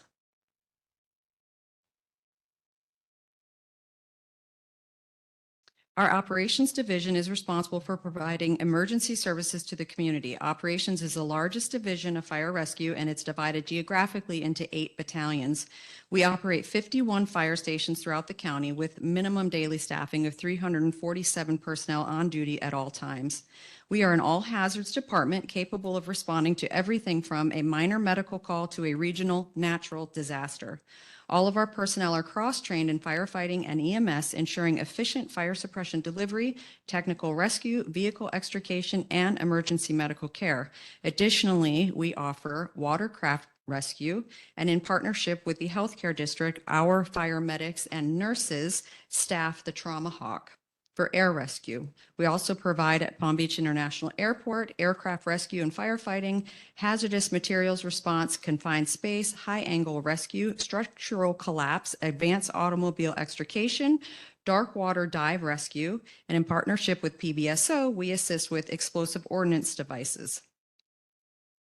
Our Operations Division is responsible for providing emergency services to the community. Operations is the largest division of fire rescue, and it's divided geographically into 8 battalions. We operate 51 fire stations throughout the county with minimum daily staffing of 347 personnel on duty at all times. We are an all hazards department capable of responding to everything from a minor medical call to a regional natural disaster. All of our personnel are cross-trained in firefighting and EMS, ensuring efficient fire suppression delivery, technical rescue, vehicle extrication, and emergency medical care. Additionally, we offer watercraft rescue, and in partnership with the healthcare district, our fire medics and nurses staff the Trauma Hawk for air rescue. We also provide at Palm Beach International Airport, aircraft rescue and firefighting, hazardous materials response, confined space, high angle rescue, structural collapse, advanced automobile extrication, dark water dive rescue, and in partnership with PBSO, we assist with explosive ordnance devices.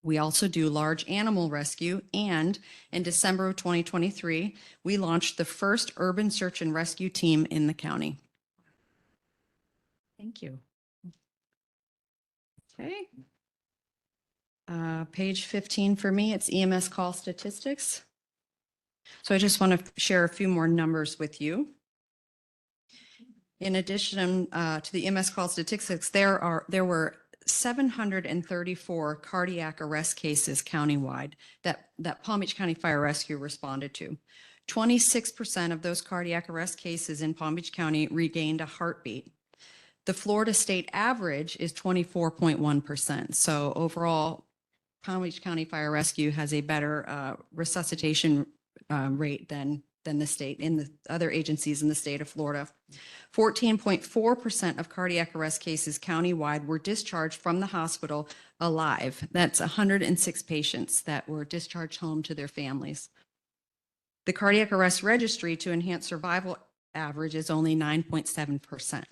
We also do large animal rescue, and in December of 2023, we launched the first urban search and rescue team in the county. Thank you. Okay. Page 15 for me, it's EMS call statistics. So I just want to share a few more numbers with you. In addition to the EMS call statistics, there were 734 cardiac arrest cases countywide that Palm Beach County Fire Rescue responded to. 26% of those cardiac arrest cases in Palm Beach County regained a heartbeat. The Florida state average is 24.1%. So overall, Palm Beach County Fire Rescue has a better resuscitation rate than the state in the other agencies in the state of Florida. 14.4% of cardiac arrest cases countywide were discharged from the hospital alive. That's 106 patients that were discharged home to their families. The cardiac arrest registry to enhance survival average is only 9.7%.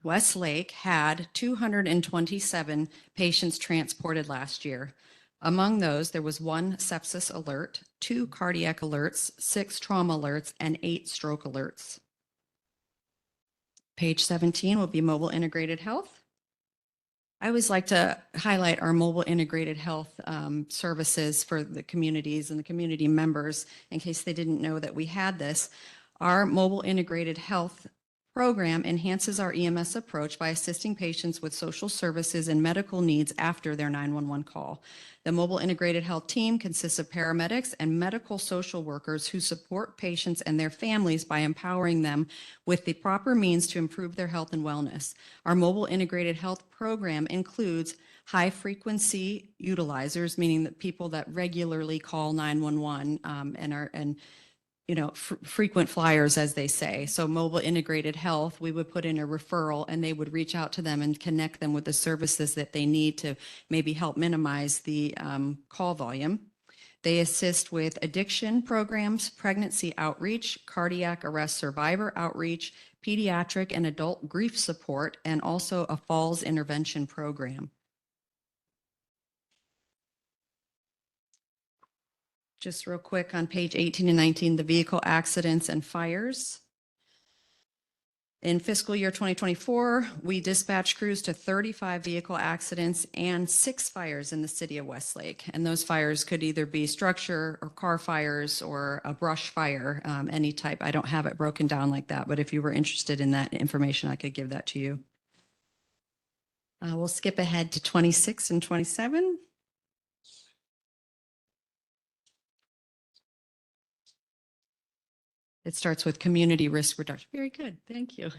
Westlake had 227 patients transported last year. Among those, there was 1 sepsis alert, 2 cardiac alerts, 6 trauma alerts, and 8 stroke alerts. Page 17 will be mobile integrated health. I always like to highlight our mobile integrated health services for the communities and the community members in case they didn't know that we had this. Our mobile integrated health program enhances our EMS approach by assisting patients with social services and medical needs after their 911 call. The mobile integrated health team consists of paramedics and medical social workers who support patients and their families by empowering them with the proper means to improve their health and wellness. Our mobile integrated health program includes high frequency utilizers, meaning that people that regularly call 911 frequent flyers, as they say. So mobile integrated health, we would put in a referral and they would reach out to them and connect them with the services that they need to maybe help minimize the call volume. They assist with addiction programs, pregnancy outreach, cardiac arrest survivor outreach, pediatric and adult grief support, and also a falls intervention program. Just real quick on page 18 and 19, the vehicle accidents and fires. In fiscal year 2024, we dispatched crews to 35 vehicle accidents and 6 fires in the city of Westlake. And those fires could either be structure or car fires or a brush fire, any type. I don't have it broken down like that, but if you were interested in that information, I could give that to you. We'll skip ahead to 26 and 27. It starts with community risk reduction. Very good. Thank you.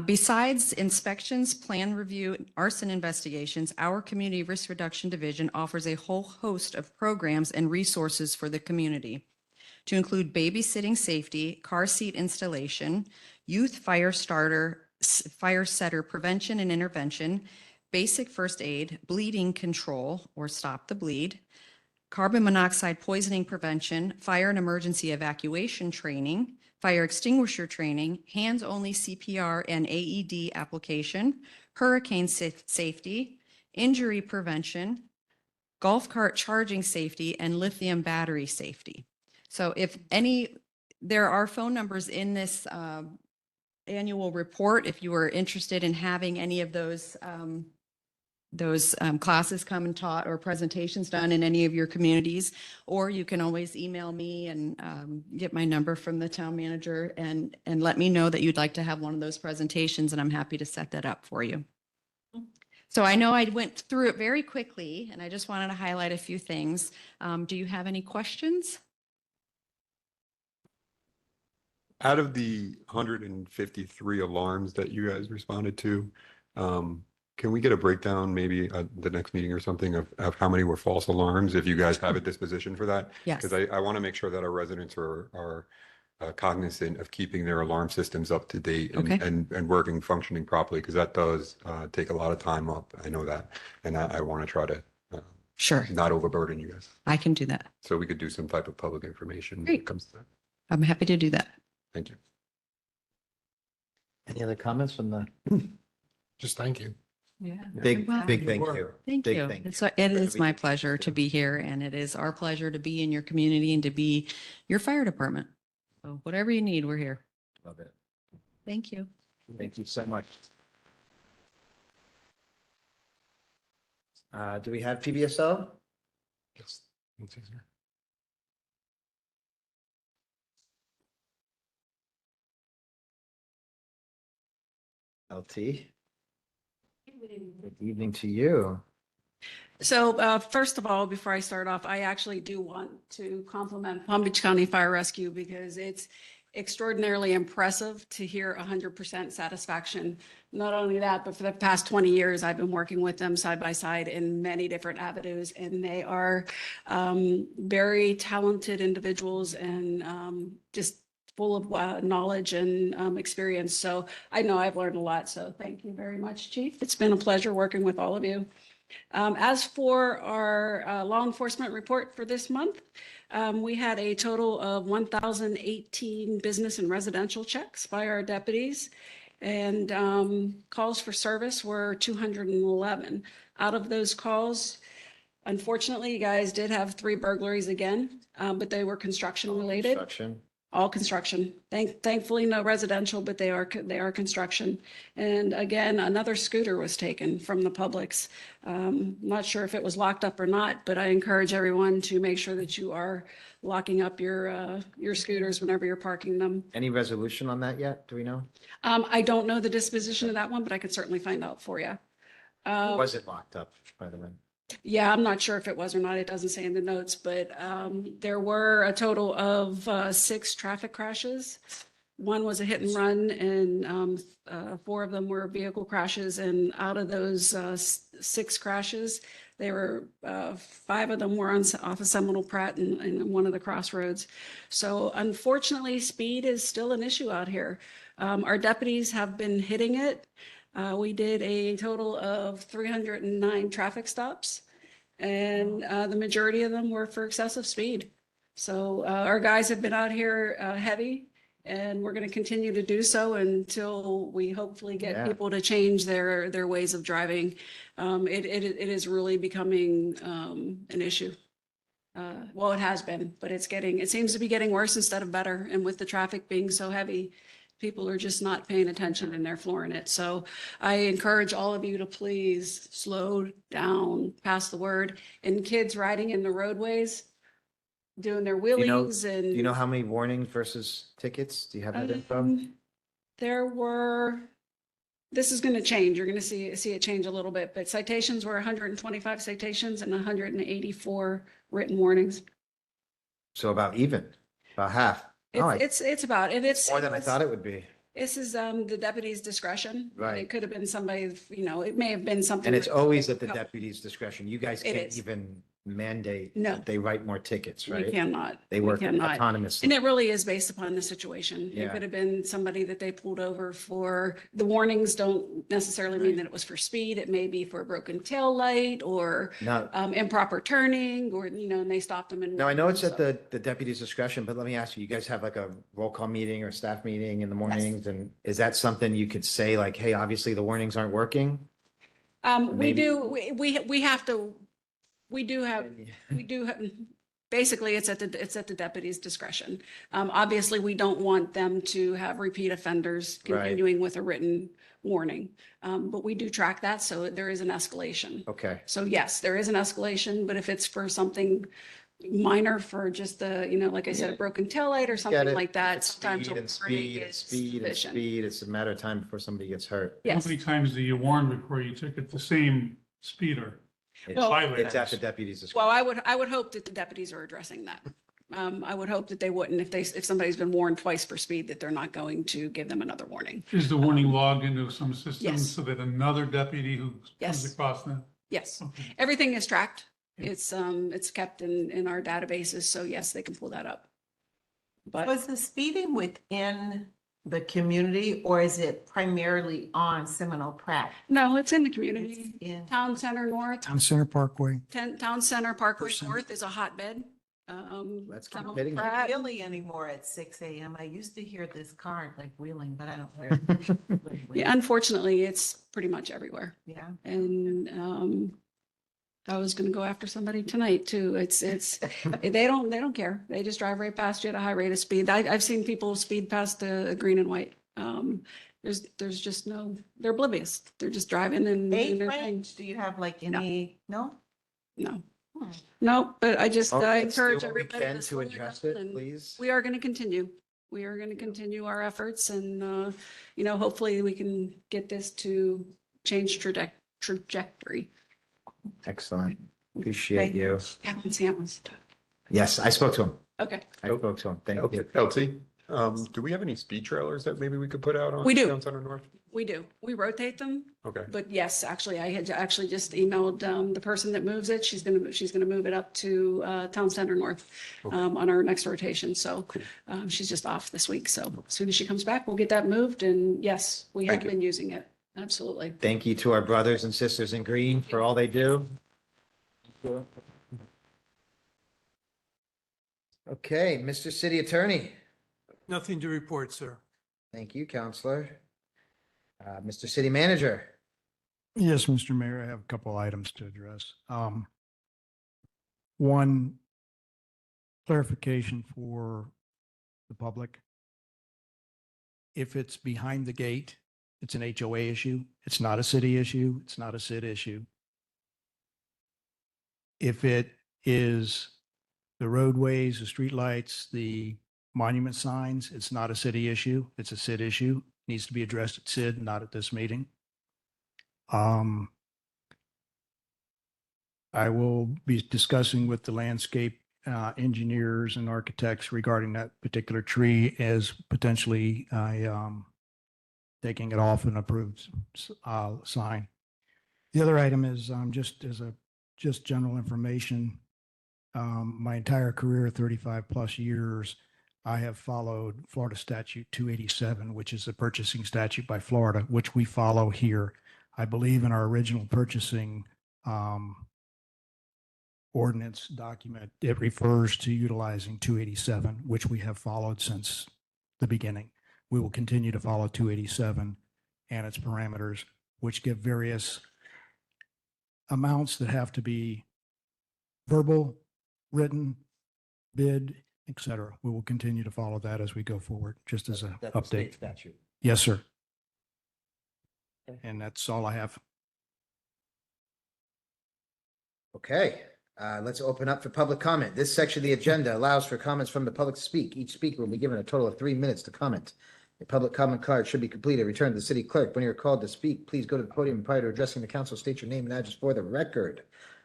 Besides inspections, plan review, and arson investigations, our Community Risk Reduction Division offers a whole host of programs and resources for the community, to include babysitting safety, car seat installation, youth fire setter prevention and intervention, basic first aid, bleeding control or stop the bleed, carbon monoxide poisoning prevention, fire and emergency evacuation training, fire extinguisher training, hands-only CPR and AED application, hurricane safety, injury prevention, golf cart charging safety, and lithium battery safety. So there are phone numbers in this annual report if you are interested in having any of those classes come and taught or presentations done in any of your communities, or you can always email me and get my number from the town manager and let me know that you'd like to have one of those presentations, and I'm happy to set that up for you. So I know I went through it very quickly, and I just wanted to highlight a few things. Do you have any questions? Out of the 153 alarms that you guys responded to, can we get a breakdown maybe at the next meeting or something of how many were false alarms, if you guys have a disposition for that? Yes. Because I want to make sure that our residents are cognizant of keeping their alarm systems up to date Okay. and working, functioning properly, because that does take a lot of time up. I know that. And I want to try to Sure. not overburden you guys. I can do that. So we could do some type of public information when Great. it comes to that. I'm happy to do that. Thank you. Any other comments from the Just thank you. Yeah. big Well, thank you? Thank Big you. thank you. It is my pleasure to be here, and it is our pleasure to be in your community and to be your fire department. So whatever you need, we're here. Love it. Thank you. Thank you so much. Do we have PBSO? Yes. It's easier. LT? Good evening to you. So first of all, before I start off, I actually do want to compliment Palm Beach County Fire Rescue because it's extraordinarily impressive to hear 100% satisfaction. Not only that, but for the past 20 years, I've been working with them side by side in many different avenues, and they are very talented individuals and just full of knowledge and experience. So I know I've learned a lot. So thank you very much, Chief. It's been a pleasure working with all of you. As for our law enforcement report for this month, we had a total of 1,018 business and residential checks by our deputies, and calls for service were 211. Out of those calls, unfortunately, you guys did have 3 burglaries again, but they were construction related. Construction. All construction. Thankfully, no residential, but they are construction. And again, another scooter was taken from the Publix. Not sure if it was locked up or not, but I encourage everyone to make sure that you are locking up your scooters whenever you're parking them. Any resolution on that yet? Do we know? I don't know the disposition of that one, but I could certainly find out for you. Was it locked up, by the way? Yeah, I'm not sure if it was or not. It doesn't say in the notes, but there were a total of 6 traffic crashes. One was a hit and run, and 4 of them were vehicle crashes. And out of those 6 crashes, they were 5 of them were off of Seminole Pratt and one of the crossroads. So unfortunately, speed is still an issue out here. Our deputies have been hitting it. We did a total of 309 traffic stops, and the majority of them were for excessive speed. So our guys have been out here heavy, and we're going to continue to do so until we hopefully get people to change their ways of driving. It is really becoming an issue. Well, it has been, but it seems to be getting worse instead of better. And with the traffic being so heavy, people are just not paying attention and they're flooring it. So I encourage all of you to please slow down, pass the word. And kids riding in the roadways, doing their Do you know, wheelies do you know how many warnings versus tickets? Do you have that info? There were, this is going to change. You're going to see it change a little bit, but citations were 125 citations and 184 written warnings. So about even, about half. Oh, It's about, and it's more than I thought it would be. This is the deputy's discretion. Right. It could have been somebody, it may have been something. And it's that- always at the deputy's discretion. You guys It can't is. even mandate No. that they write more tickets, right? We cannot. They We work cannot. autonomously. And it really is based upon the situation. It Yeah. could have been somebody that they pulled over for, the warnings don't necessarily mean that it was for speed. It may be for a broken tail light or No, improper turning or, and they stopped them and. no, I know it's at the deputy's discretion, but let me ask you, you guys have like a roll call meeting or staff meeting in the mornings? And is that something you could say like, hey, obviously the warnings aren't working? We Maybe- do, we have to, we do have, basically it's at the deputy's discretion. Obviously, we don't want them to have repeat offenders Right. continuing with a written warning. But we do track that, so there is an escalation. Okay, So yes, there is an escalation, but if it's for something minor for just the, like I said, a broken taillight or get something it. like that, sometimes a Speed and warning speed and is speed and sufficient. speed. It's a matter of time before somebody gets hurt. How Yes. many times do you warn before you ticket the same speeder? Well, It's at the deputy's discretion. Well, I would hope that the deputies are addressing that. I would hope that they wouldn't, if somebody's been warned twice for speed, that they're not going to give them another warning. Is the warning logged into some system Yes. so that another deputy who Yes. comes across them? Yes, Okay. everything is tracked. It's kept in our databases, so yes, they can pull that up. But Was the speeding within the community or is it primarily on Seminole Pratt? no, it's in the community. It's in- Town Center North, Town Center Parkway. Town Center Parkway Percent. North is a hotbed. Let's keep Seminole hitting it. Pratt- Really anymore at 6 a.m. I used to hear this car like wheeling, but I don't hear. Yeah, unfortunately, it's pretty much everywhere. Yeah. And I was gonna go after somebody tonight too. It's they don't care. They just drive right past you at a high rate of speed. I've seen people speed past a green and white. There's just no, they're oblivious. They're just driving and doing Age their thing. range, do you have like any, no? No. Hmm. No, but I just, Well, I let's do encourage what we everybody can to to slow address down it, and please. we are going to continue. We are going to continue our efforts and, hopefully we can get this to change trajectory. Excellent. Appreciate Thank you. Captain Samus. Yes, I spoke to him. Okay. I spoke to him. Thank you. LT, do we have any speed trailers that maybe we could put out on? We do. Down Center North? We do. We rotate them. Okay. But yes, actually, I had actually just emailed the person that moves it. She's gonna move it up to Town Center North on our next rotation. So she's just off this week. So as soon as she comes back, we'll get that moved. And yes, we have Thank you. been using it. Absolutely. Thank you to our brothers and sisters in green for all they do. Okay, Mr. City Attorney. Nothing to report, sir. Thank you, Counselor. Mr. City Manager. Yes, Mr. Mayor, I have a couple items to address. One, clarification for the public. If it's behind the gate, it's an HOA issue. It's not a city issue. It's not a CID issue. If it is the roadways, the streetlights, the monument signs, it's not a city issue. It's a CID issue. Needs to be addressed at CID, not at this meeting. I will be discussing with the landscape engineers and architects regarding that particular tree as potentially taking it off an approved sign. The other item is just as a general information. My entire career, 35 plus years, I have followed Florida Statute 287, which is a purchasing statute by Florida, which we follow here. I believe in our original purchasing ordinance document, it refers to utilizing 287, which we have followed since the beginning. We will continue to follow 287 and its parameters, which give various amounts that have to be verbal, written, bid, et cetera. We will continue to follow that as we go forward, just as a That's the state update. statute. Yes, sir. Okay. And that's all I have. Okay, let's open up for public comment. This section of the agenda allows for comments from the public to speak. Each speaker will be given a total of 3 minutes to comment. A public comment card should be completed, returned to the city clerk. When you're called to speak, please go to the podium and prior to addressing the council, state your name and address for the record.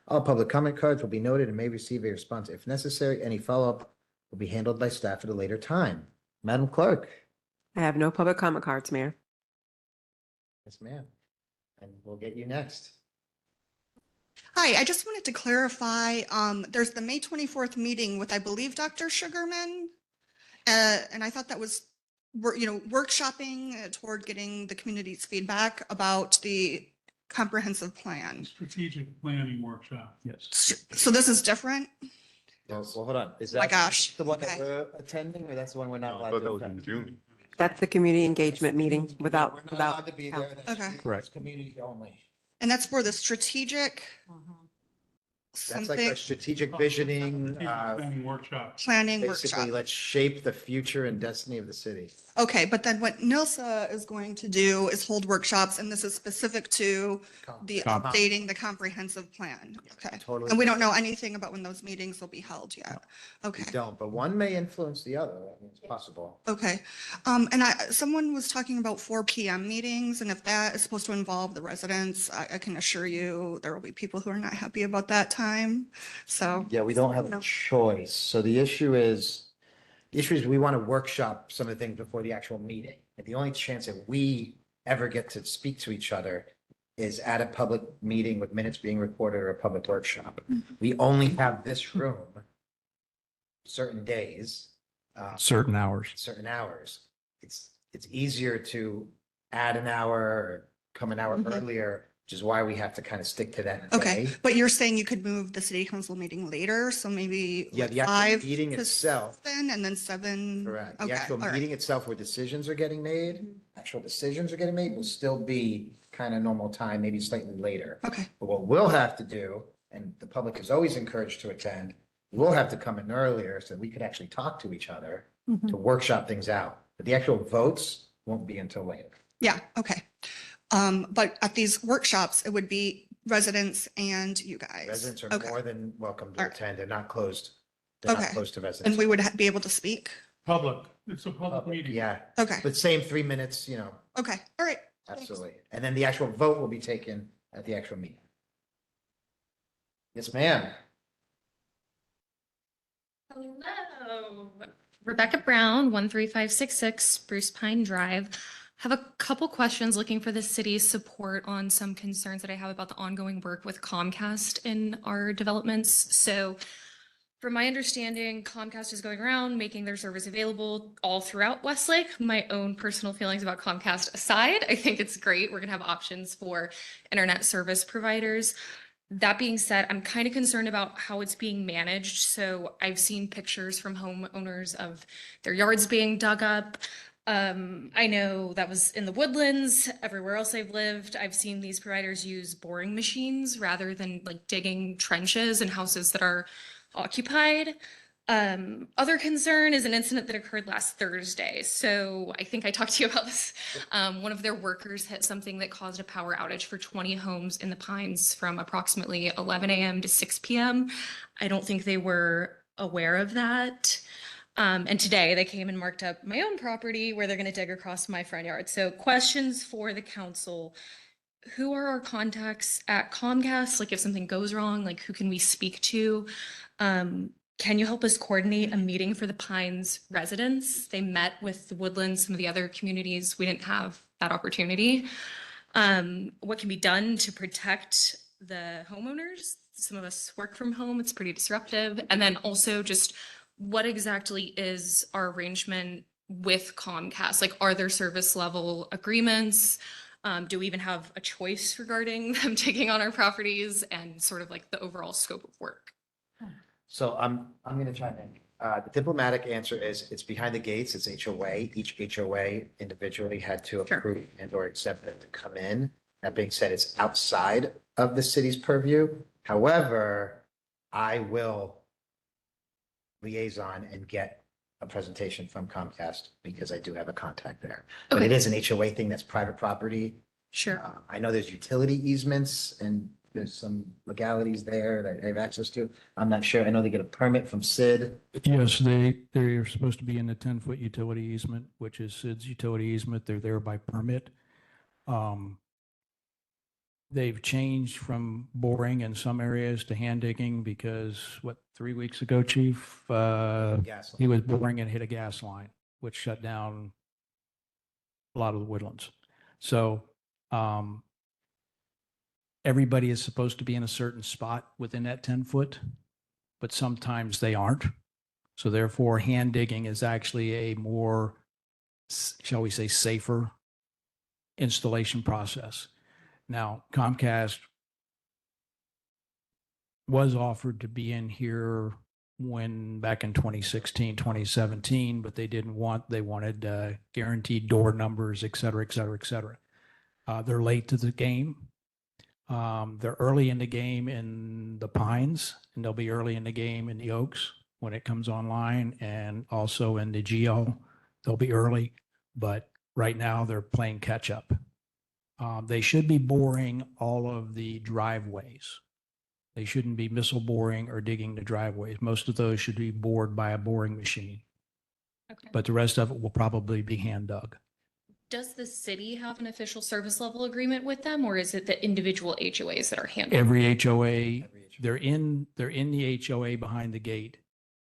All public comment cards will be noted and may receive a response if necessary. Any follow-up will be handled by staff at a later time. Madam Clerk. I have no public comment cards, Mayor. Yes, ma'am. And we'll get you next. Hi, I just wanted to clarify, there's the May 24th meeting with, I believe, Dr. Sugarman. And I thought that was, workshopping toward getting the community's feedback about the comprehensive plan. Strategic planning workshop. Yes. So this is different? Well, hold on. Is My that gosh, the one that okay. we're attending, or that's the one we're not I allowed thought to that was in attend? June. That's the community engagement meeting We're without, not without. allowed to be there. That's- Okay. Correct. Community only. And that's for the strategic That's like something, our strategic visioning, Strategic planning workshop. planning basically, workshop. let's shape the future and destiny of the city. Okay, but then what NILSA is going to do is hold workshops, and this is specific to the updating the comprehensive plan. Okay. Totally. And we don't know anything about when those meetings will be held yet. We Okay. don't, but one may influence the other. I mean, it's possible. Okay. Someone was talking about 4 PM meetings, and if that is supposed to involve the residents, I can assure you there will be people who are not happy about that time. So, Yeah, we don't have a No. choice. So the issue is we want to workshop some of the things before the actual meeting. And the only chance that we ever get to speak to each other is at a public meeting with minutes being recorded or a public workshop. We only have this room certain days. Certain hours. Certain hours. It's easier to add an hour or come an hour earlier, which is why we have to kind of stick to that okay, day. but you're saying you could move the city council meeting later, so maybe Yeah, like the actual 5 meeting to itself. 7 and then 7. Correct. Okay, The actual all right. meeting itself where decisions are getting made, actual decisions are getting made will still be kind of normal time, maybe slightly later. Okay, But what we'll have to do, and the public is always encouraged to attend, we'll have to come in earlier so we could actually talk to each other to workshop things out. But the actual votes won't be until later. yeah, okay. But at these workshops, it would be residents and you guys. Residents are Okay. more than welcome to All right. attend. They're not closed. They're not Okay. closed to And residents. we would be able to speak? Public, it's a public meeting. Yeah, Okay, but same 3 minutes, okay, all right. absolutely. And then the actual vote will be taken at the actual meeting. Yes, ma'am. Hello. Rebecca Brown, 13566 Spruce Pine Drive. Have a couple questions looking for the city's support on some concerns that I have about the ongoing work with Comcast in our developments. So from my understanding, Comcast is going around making their service available all throughout Westlake. My own personal feelings about Comcast aside, I think it's great. We're going to have options for internet service providers. That being said, I'm kind of concerned about how it's being managed. So I've seen pictures from homeowners of their yards being dug up. I know that was in the Woodlands. Everywhere else I've lived, I've seen these providers use boring machines rather than like digging trenches in houses that are occupied. Other concern is an incident that occurred last Thursday. So I think I talked to you about this. One of their workers hit something that caused a power outage for 20 homes in the Pines from approximately 11 a.m. to 6 p.m. I don't think they were aware of that. And today they came and marked up my own property where they're going to dig across my front yard. So questions for the council. Who are our contacts at Comcast? Like if something goes wrong, like who can we speak to? Can you help us coordinate a meeting for the Pines residents? They met with the Woodlands, some of the other communities. We didn't have that opportunity. What can be done to protect the homeowners? Some of us work from home. It's pretty disruptive. And then also just what exactly is our arrangement with Comcast? Like, are there service level agreements? Do we even have a choice regarding them taking on our properties and sort of like the overall scope of work? So I'm going to chime in. The diplomatic answer is it's behind the gates. It's HOA. Each HOA individually had to Sure. approve and or accept it to come in. That being said, it's outside of the city's purview. However, I will liaison and get a presentation from Comcast because I do have a contact there. But Okay. it is an HOA thing that's private property. Sure. I know there's utility easements and there's some legalities there that they have access to. I'm not sure. I know they get a permit from Sid. Yes, they're supposed to be in the 10-foot utility easement, which is Sid's utility easement. They're there by permit. They've changed from boring in some areas to hand digging because 3 weeks ago, Chief, Gas line. he was boring and hit a gas line, which shut down a lot of the woodlands. So, everybody is supposed to be in a certain spot within that 10-foot, but sometimes they aren't. So therefore, hand digging is actually a more, shall we say, safer installation process. Now, Comcast was offered to be in here back in 2016, 2017, but they wanted guaranteed door numbers, et cetera, et cetera, et cetera. They're late to the game. They're early in the game in the Pines, and they'll be early in the game in the Oaks when it comes online, and also in the Geo, they'll be early, but right now they're playing catch up. They should be boring all of the driveways. They shouldn't be missile boring or digging the driveways. Most of those should be bored by a boring machine. Okay. But the rest of it will probably be hand dug. Does the city have an official service level agreement with them, or is it the individual HOAs that are handling? Every HOA, they're in the HOA behind the gate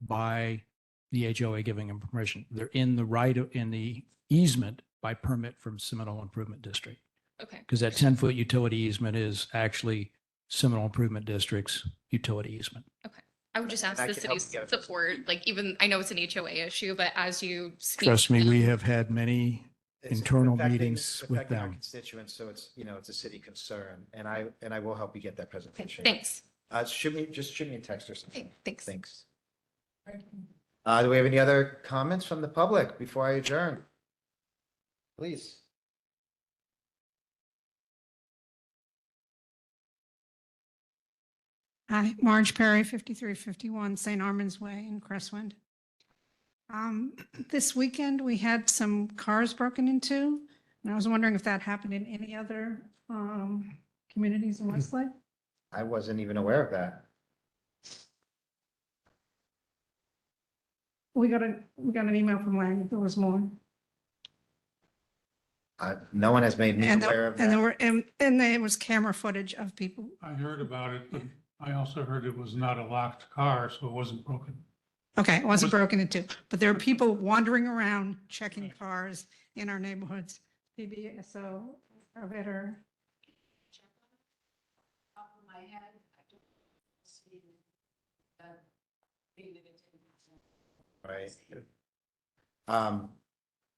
by the HOA giving them permission. They're in the easement by permit from Seminole Improvement District. Okay. Because that 10-foot utility easement is actually Seminole Improvement District's utility easement. Okay. I would just ask I the can help city's you get it. support, like even, I know it's an HOA issue, but as you speak. Trust me, we have had many It's internal affecting- meetings with affecting our them. Constituents, so it's a city concern, and I will help you get that Okay, presentation. thanks. Shoot me a text or something. Okay, thanks. Thanks. Do we have any other comments from the public before I adjourn? Please. Hi, Marge Perry, 5351 St. Armand's Way in Crestwind. This weekend, we had some cars broken into, and I was wondering if that happened in any other communities in Westlake? I wasn't even aware of that. We got an email from Lang, there was more. No one has made me And aware of and there that. were, and there was camera footage of people. I heard about it, but I also heard it was not a locked car, so it wasn't broken. Okay, it wasn't broken into, but there are people wandering around checking cars in our neighborhoods. PBSO, a better. Right.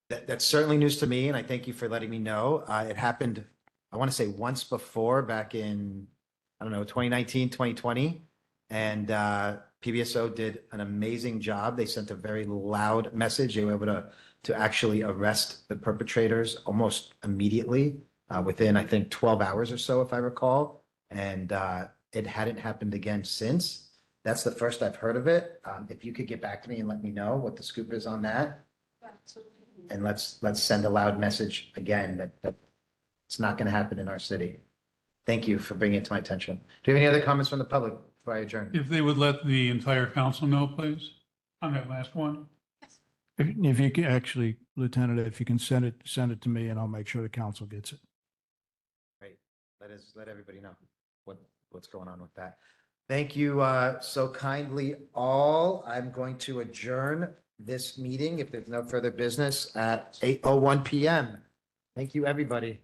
That's certainly news to me, and I thank you for letting me know. It happened, I want to say once before, back in, I don't know, 2019, 2020. And PBSO did an amazing job. They sent a very loud message. They were able to actually arrest the perpetrators almost immediately, within, I think, 12 hours or so, if I recall. And it hadn't happened again since. That's the first I've heard of it. If you could get back to me and let me know what the scoop is on that. And let's send a loud message again that it's not going to happen in our city. Thank you for bringing it to my attention. Do you have any other comments from the public before I adjourn? If they would let the entire council know, please, on that last one. If you can actually, Lieutenant, if you can send it to me and I'll make sure the council gets it. Great. Let everybody know what's going on with that. Thank you so kindly all. I'm going to adjourn this meeting if there's no further business at 8:01 PM. Thank you, everybody.